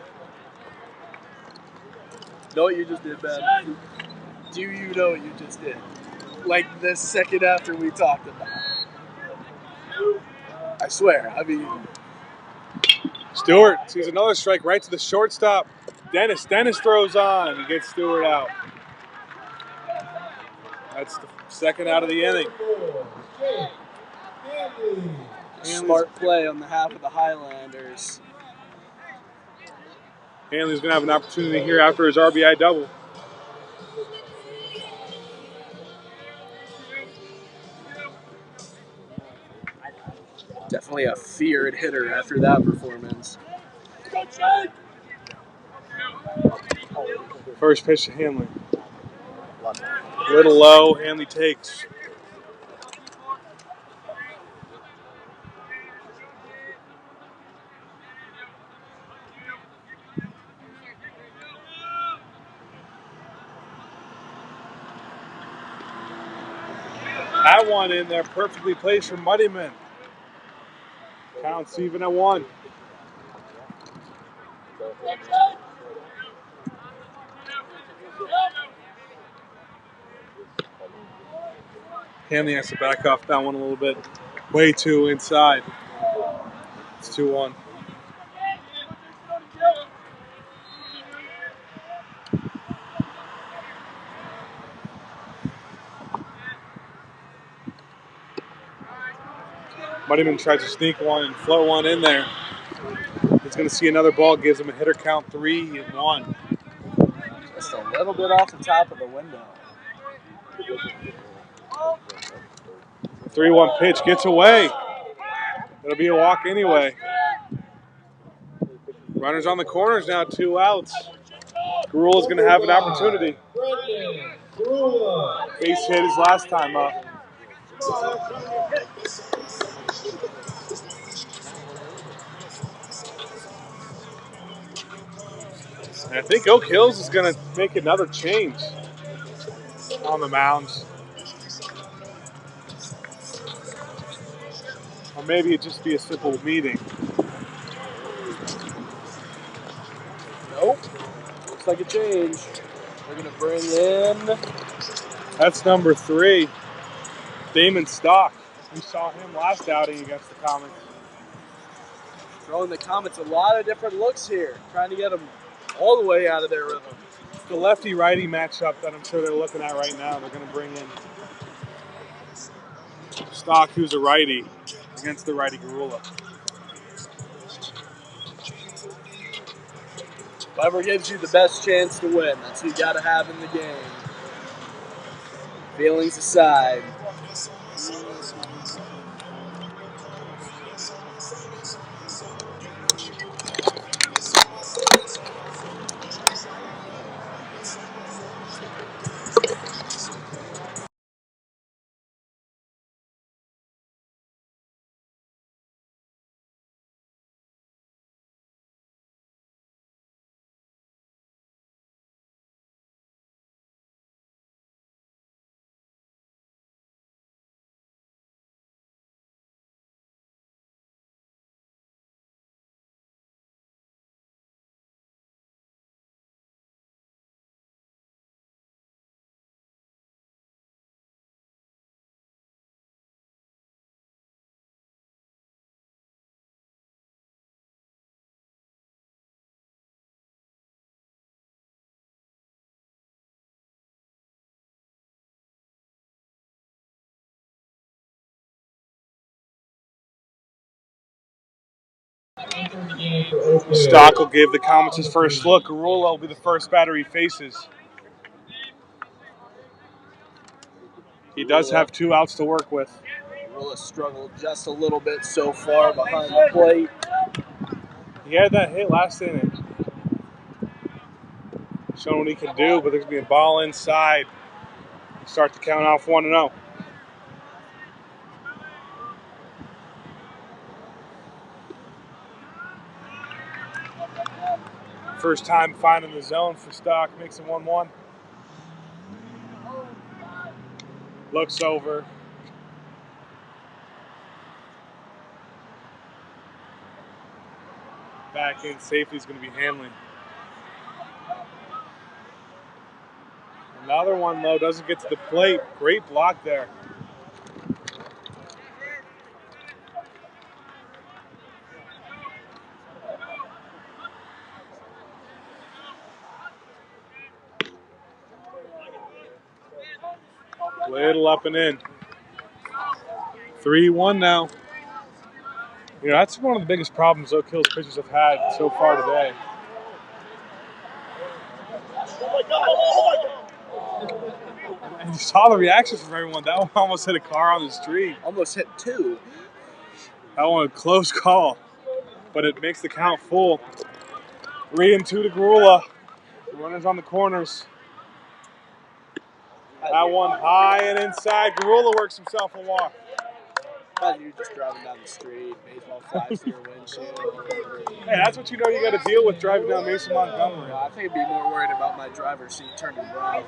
Know what you just did, Ben? Do you know what you just did? Like the second after we talked about it. I swear. I mean, Stewart sees another strike right to the shortstop. Dennis throws on and gets Stewart out. That's the second out of the inning. 4, Jake Hanley. smart play on behalf of the Highlanders. Hanley's going to have an opportunity here after his RBI double. Definitely a feared hitter after that performance. First pitch to Hanley. Little low, Hanley takes. That one in there, perfectly placed for Muddyman. Counts even at 1. Hanley has to back off that one a little bit. Way too inside. It's 2-1. Muddyman tries to sneak one and float one in there. He's going to see another ball, gives him a hitter count 3-1. Just a little bit off the top of the window. 3-1 pitch gets away. It'll be a walk anyway. Runners on the corners now, 2 outs. Garula's going to have an opportunity. Brendan Garula. Base hit his last time up. And I think Oak Hills is going to make another change on the mounds. Or maybe it'd just be a simple meeting. Nope. Looks like a change. They're going to bring in... That's number 3, Damon Stock. We saw him last outing against the Comets. Throwing the Comets a lot of different looks here. Trying to get them all the way out of their rhythm. It's the lefty-righty matchup that I'm sure they're looking at right now. They're going to bring in Stock, who's a righty, against the righty Garula. Whoever gives you the best chance to win, that's who you got to have in the game. Feelings aside. Stock will give the Comets his first look. Garula will be the first batter he faces. He does have 2 outs to work with. Garula struggled just a little bit so far behind the plate. He had that hit last inning. Showing what he can do, but there's going to be a ball inside. Start to count off 1-0. First time finding the zone for Stock, makes it 1-1. Looks over. Back in, safety's going to be handling. Another one, though, doesn't get to the plate. Great block there. Little up and in. 3-1 now. You know, that's one of the biggest problems Oak Hill's pitchers have had so far today. And you saw the reaction from everyone. That one almost hit a car on the street. Almost hit 2. That one a close call, but it makes the count full. 3-2 to Garula. Runners on the corners. That one high and inside. Garula works himself a walk. You're just driving down the street, baseball flies through your windshield. Hey, that's what you know you got to deal with driving down Mason Montgomery. I think I'd be more worried about my driver's seat turning brown.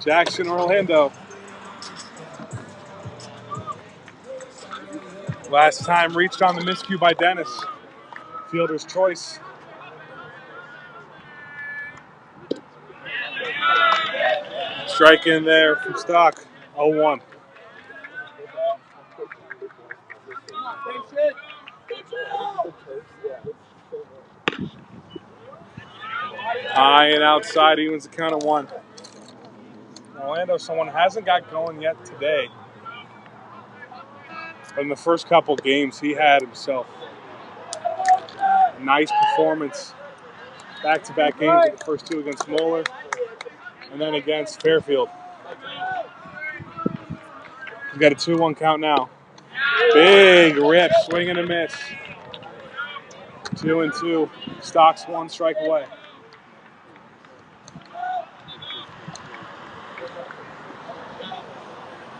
Jackson, Orlando. Last time reached on the miscue by Dennis. Fielder's choice. Strike in there from Stock. 0-1. High and outside, evens the count of 1. Orlando, someone hasn't got going yet today. But in the first couple games, he had himself a nice performance. Back-to-back games, the first 2 against Moeller and then against Fairfield. He's got a 2-1 count now. Big rip, swing and a miss. 2-2. Stock's 1 strike away.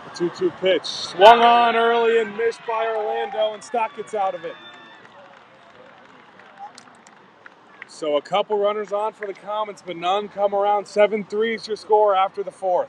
The 2-2 pitch. Swung on early and missed by Orlando, and Stock gets out of it. So a couple runners on for the Comets, but none come around. 7-3 is your score after the 4th.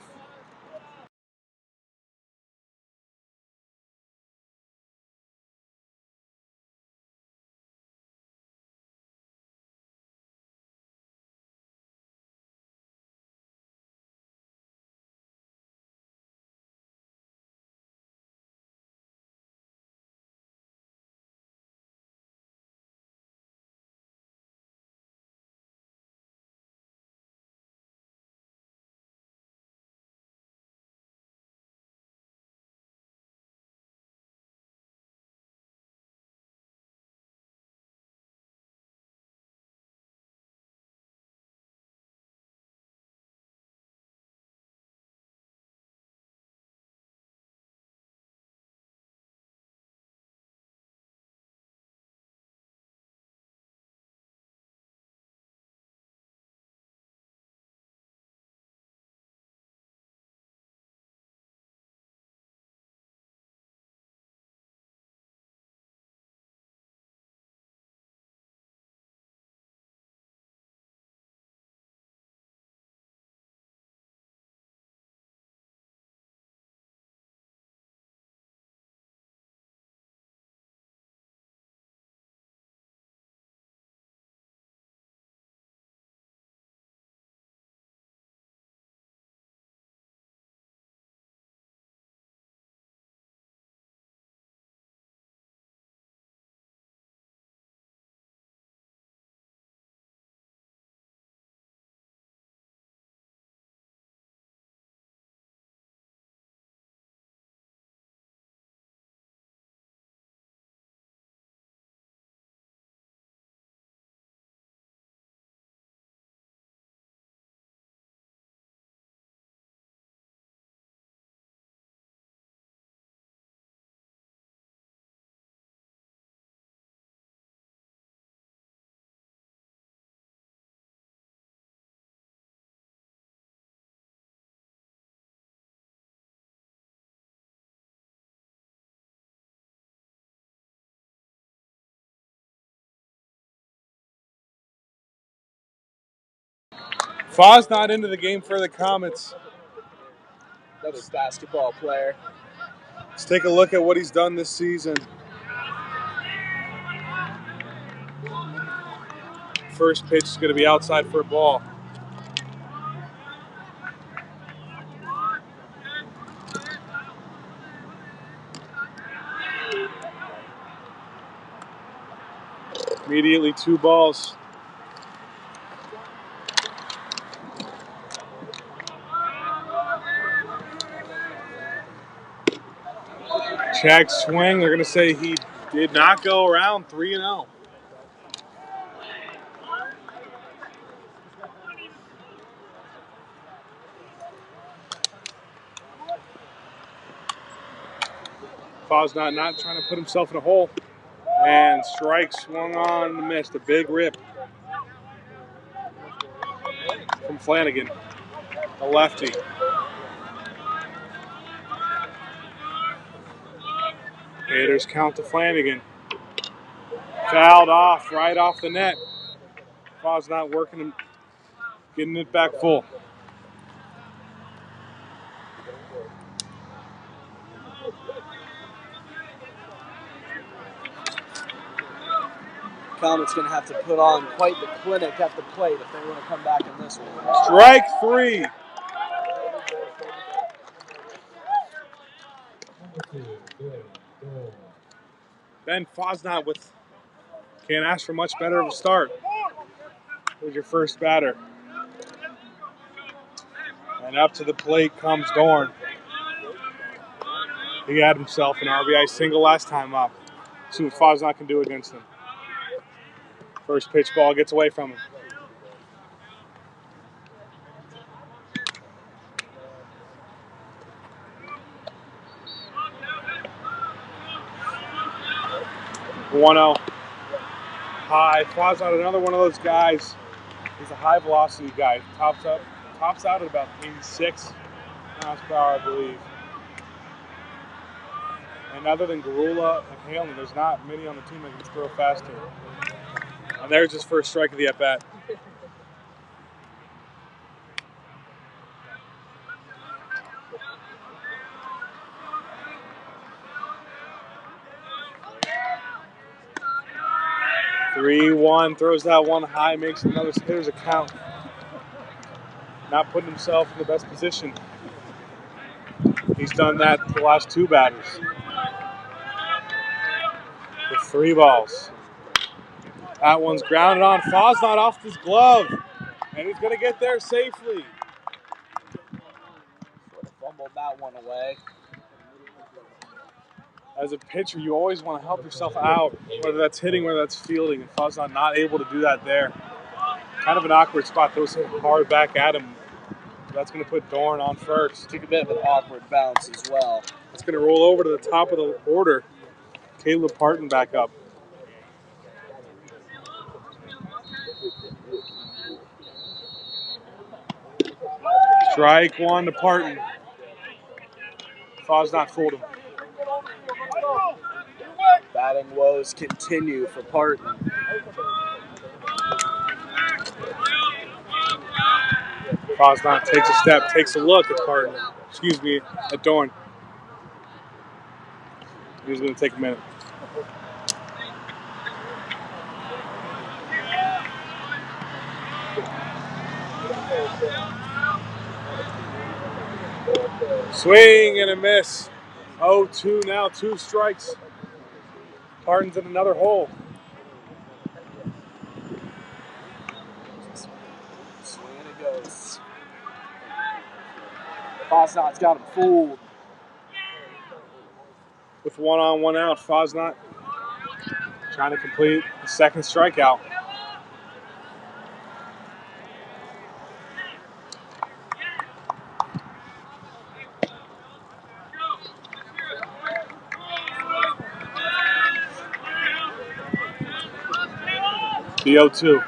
Foz not into the game for the Comets. Another basketball player. Let's take a look at what he's done this season. First pitch is going to be outside for a ball. Immediately 2 balls. Check swing. They're going to say he did not go around. 3-0. Foz not trying to put himself in a hole. And strike swung on and missed. A big rip from Flanagan, a lefty. Haters count to Flanagan. Fouled off, right off the net. Foz not working him, getting it back full. Comets going to have to put on quite the clinic at the plate if they want to come back in this one. Strike 3. Ben Fosnot with can't ask for much better of a start. Here's your first batter. And up to the plate comes Dorn. He had himself an RBI single last time up. See what Fosnot can do against him. First pitch ball gets away from him. One-0. High. Fosnot, another one of those guys. He's a high velocity guy. Tops out at about 86 miles per hour, I believe. And other than Garula and Halen, there's not many on the team that can throw faster. And there's his first strike of the at-bat. Three-one, throws that one high, makes another. There's a count. Not putting himself in the best position. He's done that the last 2 batters. With 3 balls. That one's grounded on. Fosnot off his glove. And he's going to get there safely. Sort of fumbled that one away. As a pitcher, you always want to help yourself out, whether that's hitting, whether that's fielding. And Fosnot not able to do that there. Kind of an awkward spot. Those hit hard back at him. That's going to put Dorn on first. Took a bit of an awkward bounce as well. It's going to roll over to the top of the order. Caleb Parton back up. Strike 1 to Parton. Fosnot fooled him. Batting woes continue for Parton. Fosnot takes a step, takes a look at Parton. Excuse me, at Dorn. He's going to take a minute. Swing and a miss. 0-2 now, 2 strikes. Parton's in another hole. Swing and it goes. Fosnot's got him fooled. With 1 on, 1 out, Fosnot trying to complete the second strikeout. The 0-2.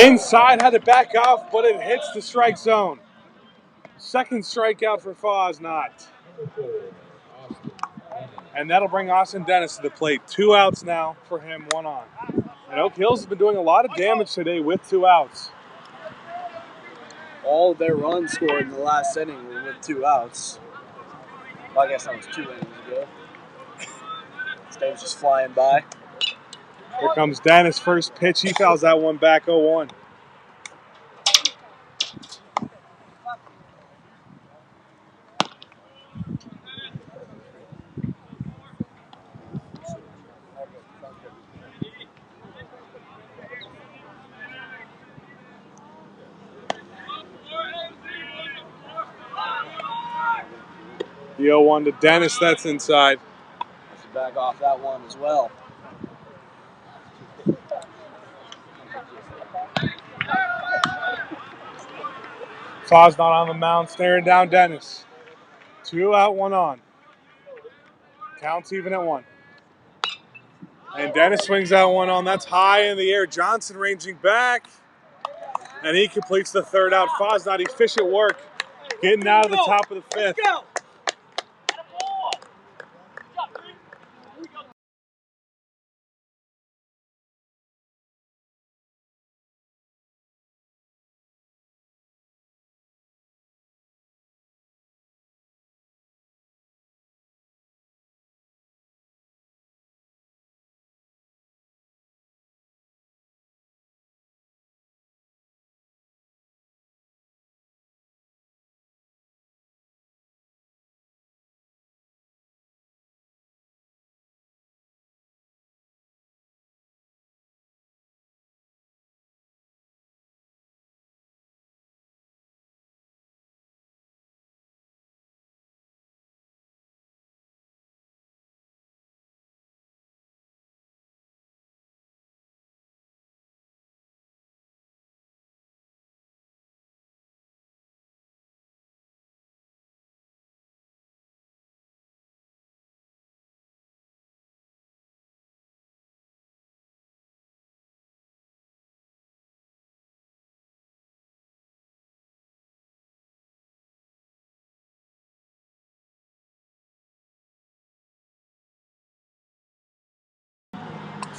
Inside, had to back off, but it hits the strike zone. Second strikeout for Fosnot. And that'll bring Austin Dennis to the plate. 2 outs now for him, 1 on. And Oak Hills has been doing a lot of damage today with 2 outs. All of their runs scored in the last inning were with 2 outs. Well, I guess that was 2 innings ago. This game's just flying by. Here comes Dennis, first pitch. He fouls that one back 0-1. The 0-1 to Dennis, that's inside. Let's back off that one as well. Faw's not on the mound, staring down Dennis. 2 out, 1 on. Counts even at 1. And Dennis swings that one on. That's high in the air. Johnson ranging back. And he completes the 3rd out. Fosnot, efficient work. Getting out of the top of the 5th.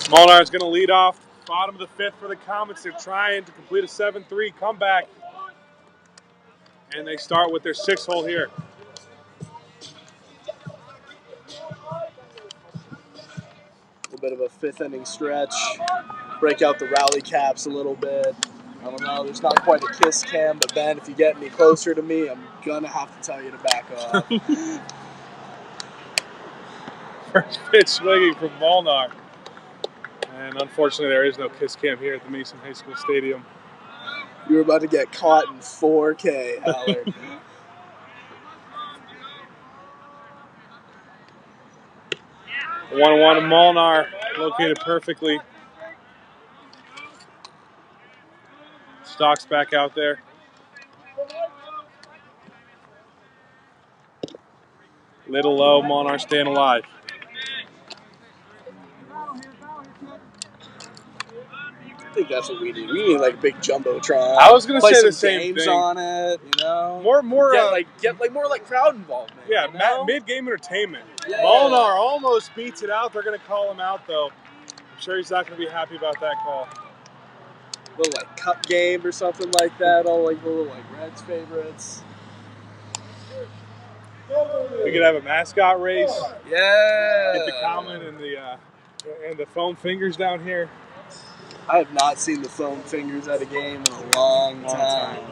Molnar's going to lead off bottom of the 5th for the Comets. They're trying to complete a 7-3 comeback. And they start with their 6th hole here. A little bit of a 5th inning stretch. Break out the rally caps a little bit. I don't know, there's not quite a kiss cam, but Ben, if you get any closer to me, I'm gonna have to tell you to back off. First pitch swinging from Molnar. And unfortunately, there is no kiss cam here at the Mason High School Stadium. You were about to get caught in 4K, Howard. The 1-1 to Molnar, located perfectly. Stocks back out there. Little low, Molnar staying alive. I think that's what we need. We need like a big jumbotron. I was gonna play say some the same games thing. on it, you know. More, Get more like crowd involvement. yeah, you know? mid-game entertainment. Yeah. Molnar almost beats it out. They're gonna call him out though. I'm sure he's not gonna be happy about that call. Little like cup game or something like that. All like little like Reds favorites. We could have a mascot race. Yeah. Get the Comet and the foam fingers down here. I have not seen the foam fingers at a game in a long time.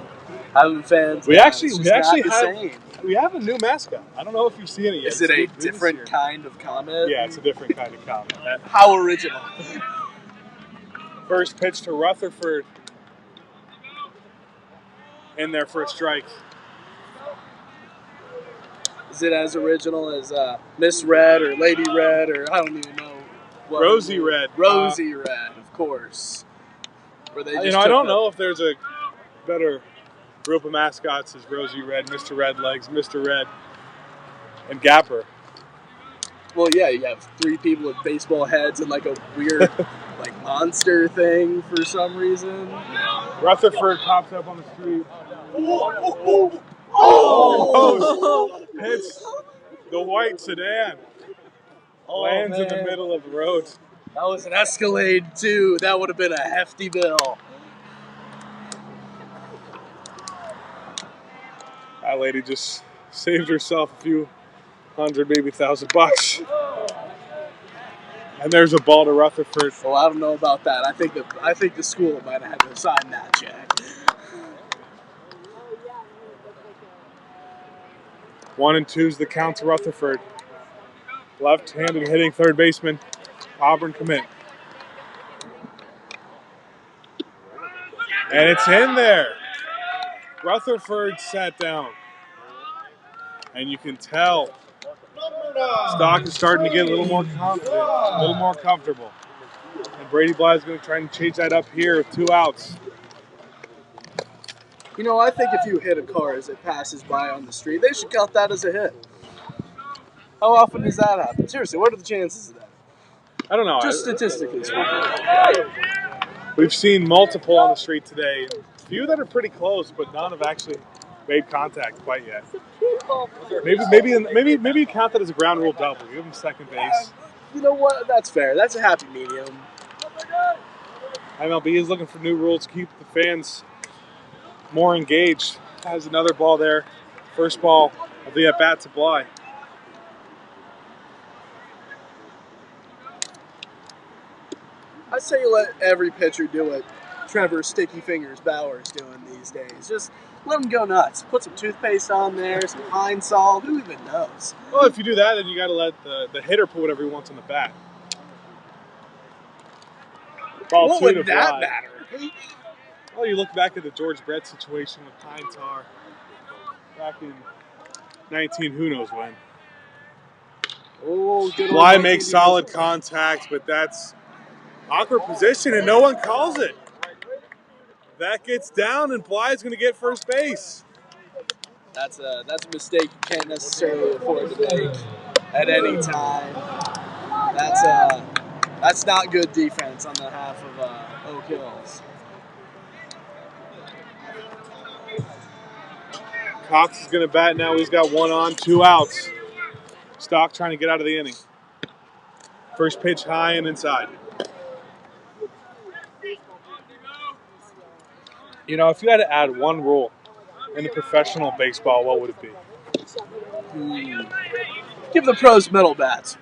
Having fans. We now, actually it's we just actually not the have same. we have a new mascot. I don't know if you've seen it yet. Is it a It's new this different year. kind of comet? Yeah, it's a different kind of Comet. How original. First pitch to Rutherford. In there for a strike. Is it as original as Miss Red or Lady Red or I don't even know. What Rosie Red. Rosie Red, of course. Where they just I took don't the- know if there's a better group of mascots as Rosie Red, Mr. Red Legs, Mr. Red, and Gapper. Well, yeah, you have 3 people with baseball heads and like a weird like monster thing for some reason. Rutherford pops up on the street. Hits the white sedan. Lands in the middle of the road. That was an Escalade, too. That would have been a hefty bill. That lady just saved herself a few hundred, maybe $1,000. And there's a ball to Rutherford. Well, I don't know about that. I think the school might have had to sign that check. 1-2's the count to Rutherford. Left-handed hitting third baseman, Auburn commit. And it's in there. Rutherford sat down. And you can tell Stock is starting to get a little more confident, a little more comfortable. And Brady Bly is going to try and change that up here with 2 outs. You know, I think if you hit a car as it passes by on the street, they should count that as a hit. How often does that happen? Seriously, what are the chances of that? I don't know. Just statistically speaking. We've seen multiple on the street today. A few that are pretty close, but none have actually made contact quite yet. Maybe you count that as a ground rule double. Give him second base. You know what? That's fair. That's a happy medium. MLB is looking for new rules to keep the fans more engaged. Has another ball there. First ball of the at-bat to Bly. I say you let every pitcher do what Trevor Sticky Fingers Bauer's doing these days. Just let them go nuts. Put some toothpaste on there, some Pine Sol. Who even knows? Well, if you do that, then you got to let the hitter put whatever he wants on the bat. Ball What 2 would to that Bly. matter? Well, you look back at the George Brett situation with Pine Tar back in 19 who knows when. Oh, good Bly old makes solid contact, but that's awkward position, and no one calls it. That gets down, and Bly's going to get first base. That's a mistake you can't necessarily afford to make at any time. That's not good defense on the half of Oak Hills. Cox is going to bat now. He's got 1 on, 2 outs. Stock trying to get out of the inning. First pitch high and inside. You know, if you had to add one rule in the professional baseball, what would it be? Give the pros middle bats.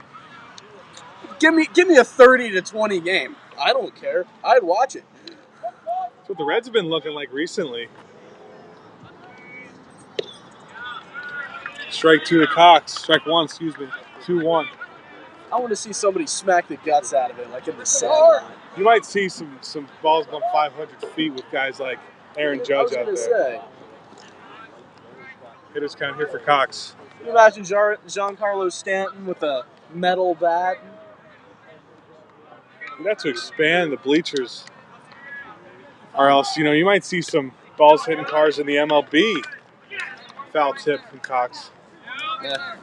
Give me a 30 to 20 game. I don't care. I'd watch it. That's what the Reds have been looking like recently. Strike 2 to Cox. Strike 1, excuse me. 2-1. I want to see somebody smack the guts out of it, like in the center. You might see some balls going 500 feet with guys like Aaron Judge out there. Say. Hitters count here for Cox. Can you imagine Giancarlo Stanton with a metal bat? You'd have to expand the bleachers, or else, you might see some balls hitting cars in the MLB. Foul tip from Cox. Yeah, that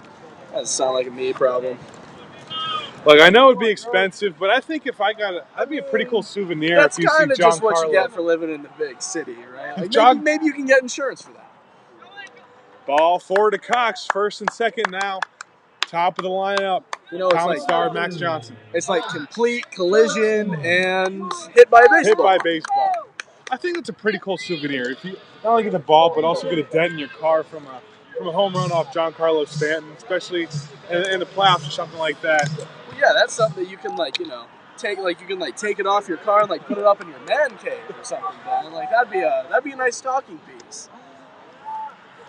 doesn't sound like a me problem. Look, I know it'd be expensive, but I think if I got it, that'd be a pretty cool souvenir. That's if you see kind of just what you Giancarlo. get for living in the big city, right? Like maybe you can get insurance for that. Ball 4 to Cox, first and second now. Top of the lineup. It's Common like star Max Johnson. It's like complete collision and hit by a baseball. Hit by baseball. I think that's a pretty cool souvenir. If you not only get the ball, but also get a dent in your car from a home run off Giancarlo Stanton, especially in the playoffs or something like that. Well, yeah, that's something that you can take it off your car and put it up in your man cave or something. Man. That'd be a nice talking piece.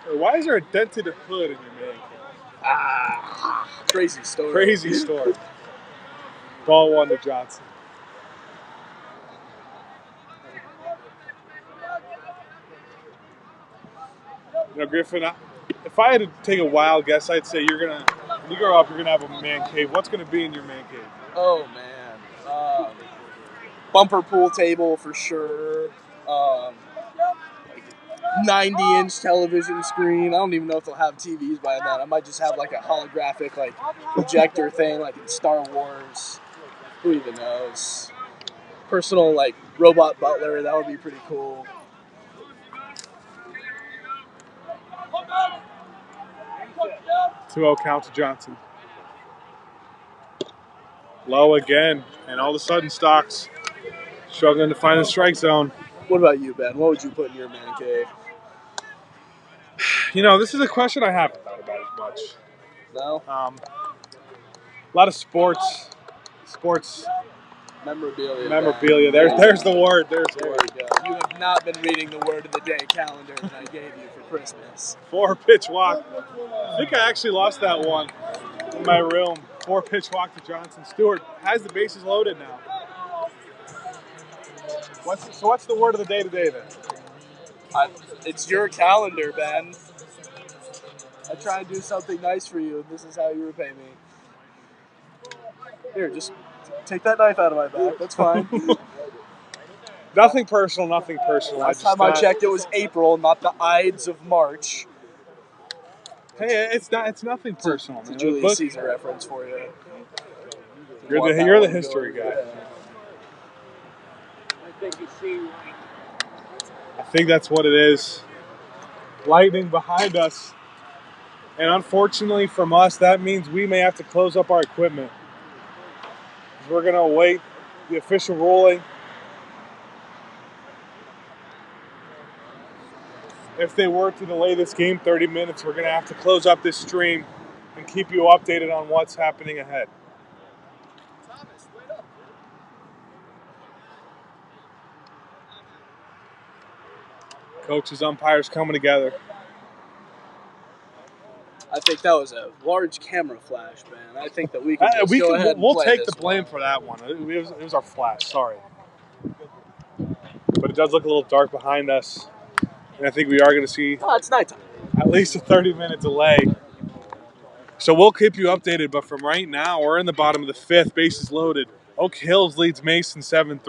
Why is there a dented hood in your man cave? Crazy story. Crazy story. Ball 1 to Johnson. Griffin, if I had to take a wild guess, I'd say when you grow up, you're gonna have a man cave. What's gonna be in your man cave? Oh man, bumper pool table for sure. 90-inch television screen. I don't even know if they'll have TVs by then. I might just have a holographic projector thing in Star Wars. Who even knows? Personal robot butler. That would be pretty cool. Two-0 count to Johnson. Low again, and all of a sudden Stocks struggling to find the strike zone. What about you, Ben? What would you put in your man cave? You know, this is a question I haven't thought about as much. No? A lot of sports Memorabilia. memorabilia. Ben. There's the word. There's the There word. you go. You have not been reading the word of the day calendar that I gave you for Christmas. 4-pitch walk. I think I actually lost that one in my room. 4-pitch walk to Johnson. Stewart has the bases loaded now. What's the word of the day today then? It's your calendar, Ben. I try and do something nice for you, and this is how you repay me. Here, just take that knife out of my back. That's fine. Nothing personal. Nothing personal. Last time I checked, it was April, not the Ides of March. Hey, it's nothing personal. It's a Man. Julius Caesar reference for you. You're the history guy. I think that's what it is. Lightning behind us. And unfortunately from us, that means we may have to close up our equipment. We're going to await the official ruling. If they were to delay this game 30 minutes, we're going to have to close up this stream and keep you updated on what's happening ahead. Coaches, umpires coming together. I think that was a large camera flash, man. I think that we can just go ahead and we'll play take this the blame one. for that one. It was our flash, sorry. But it does look a little dark behind us. And I think we are going to see Oh, it's nighttime. at least a 30-minute delay. So we'll keep you updated, but from right now, we're in the bottom of the 5th, bases loaded. Oak Hills leads Mason 7-3.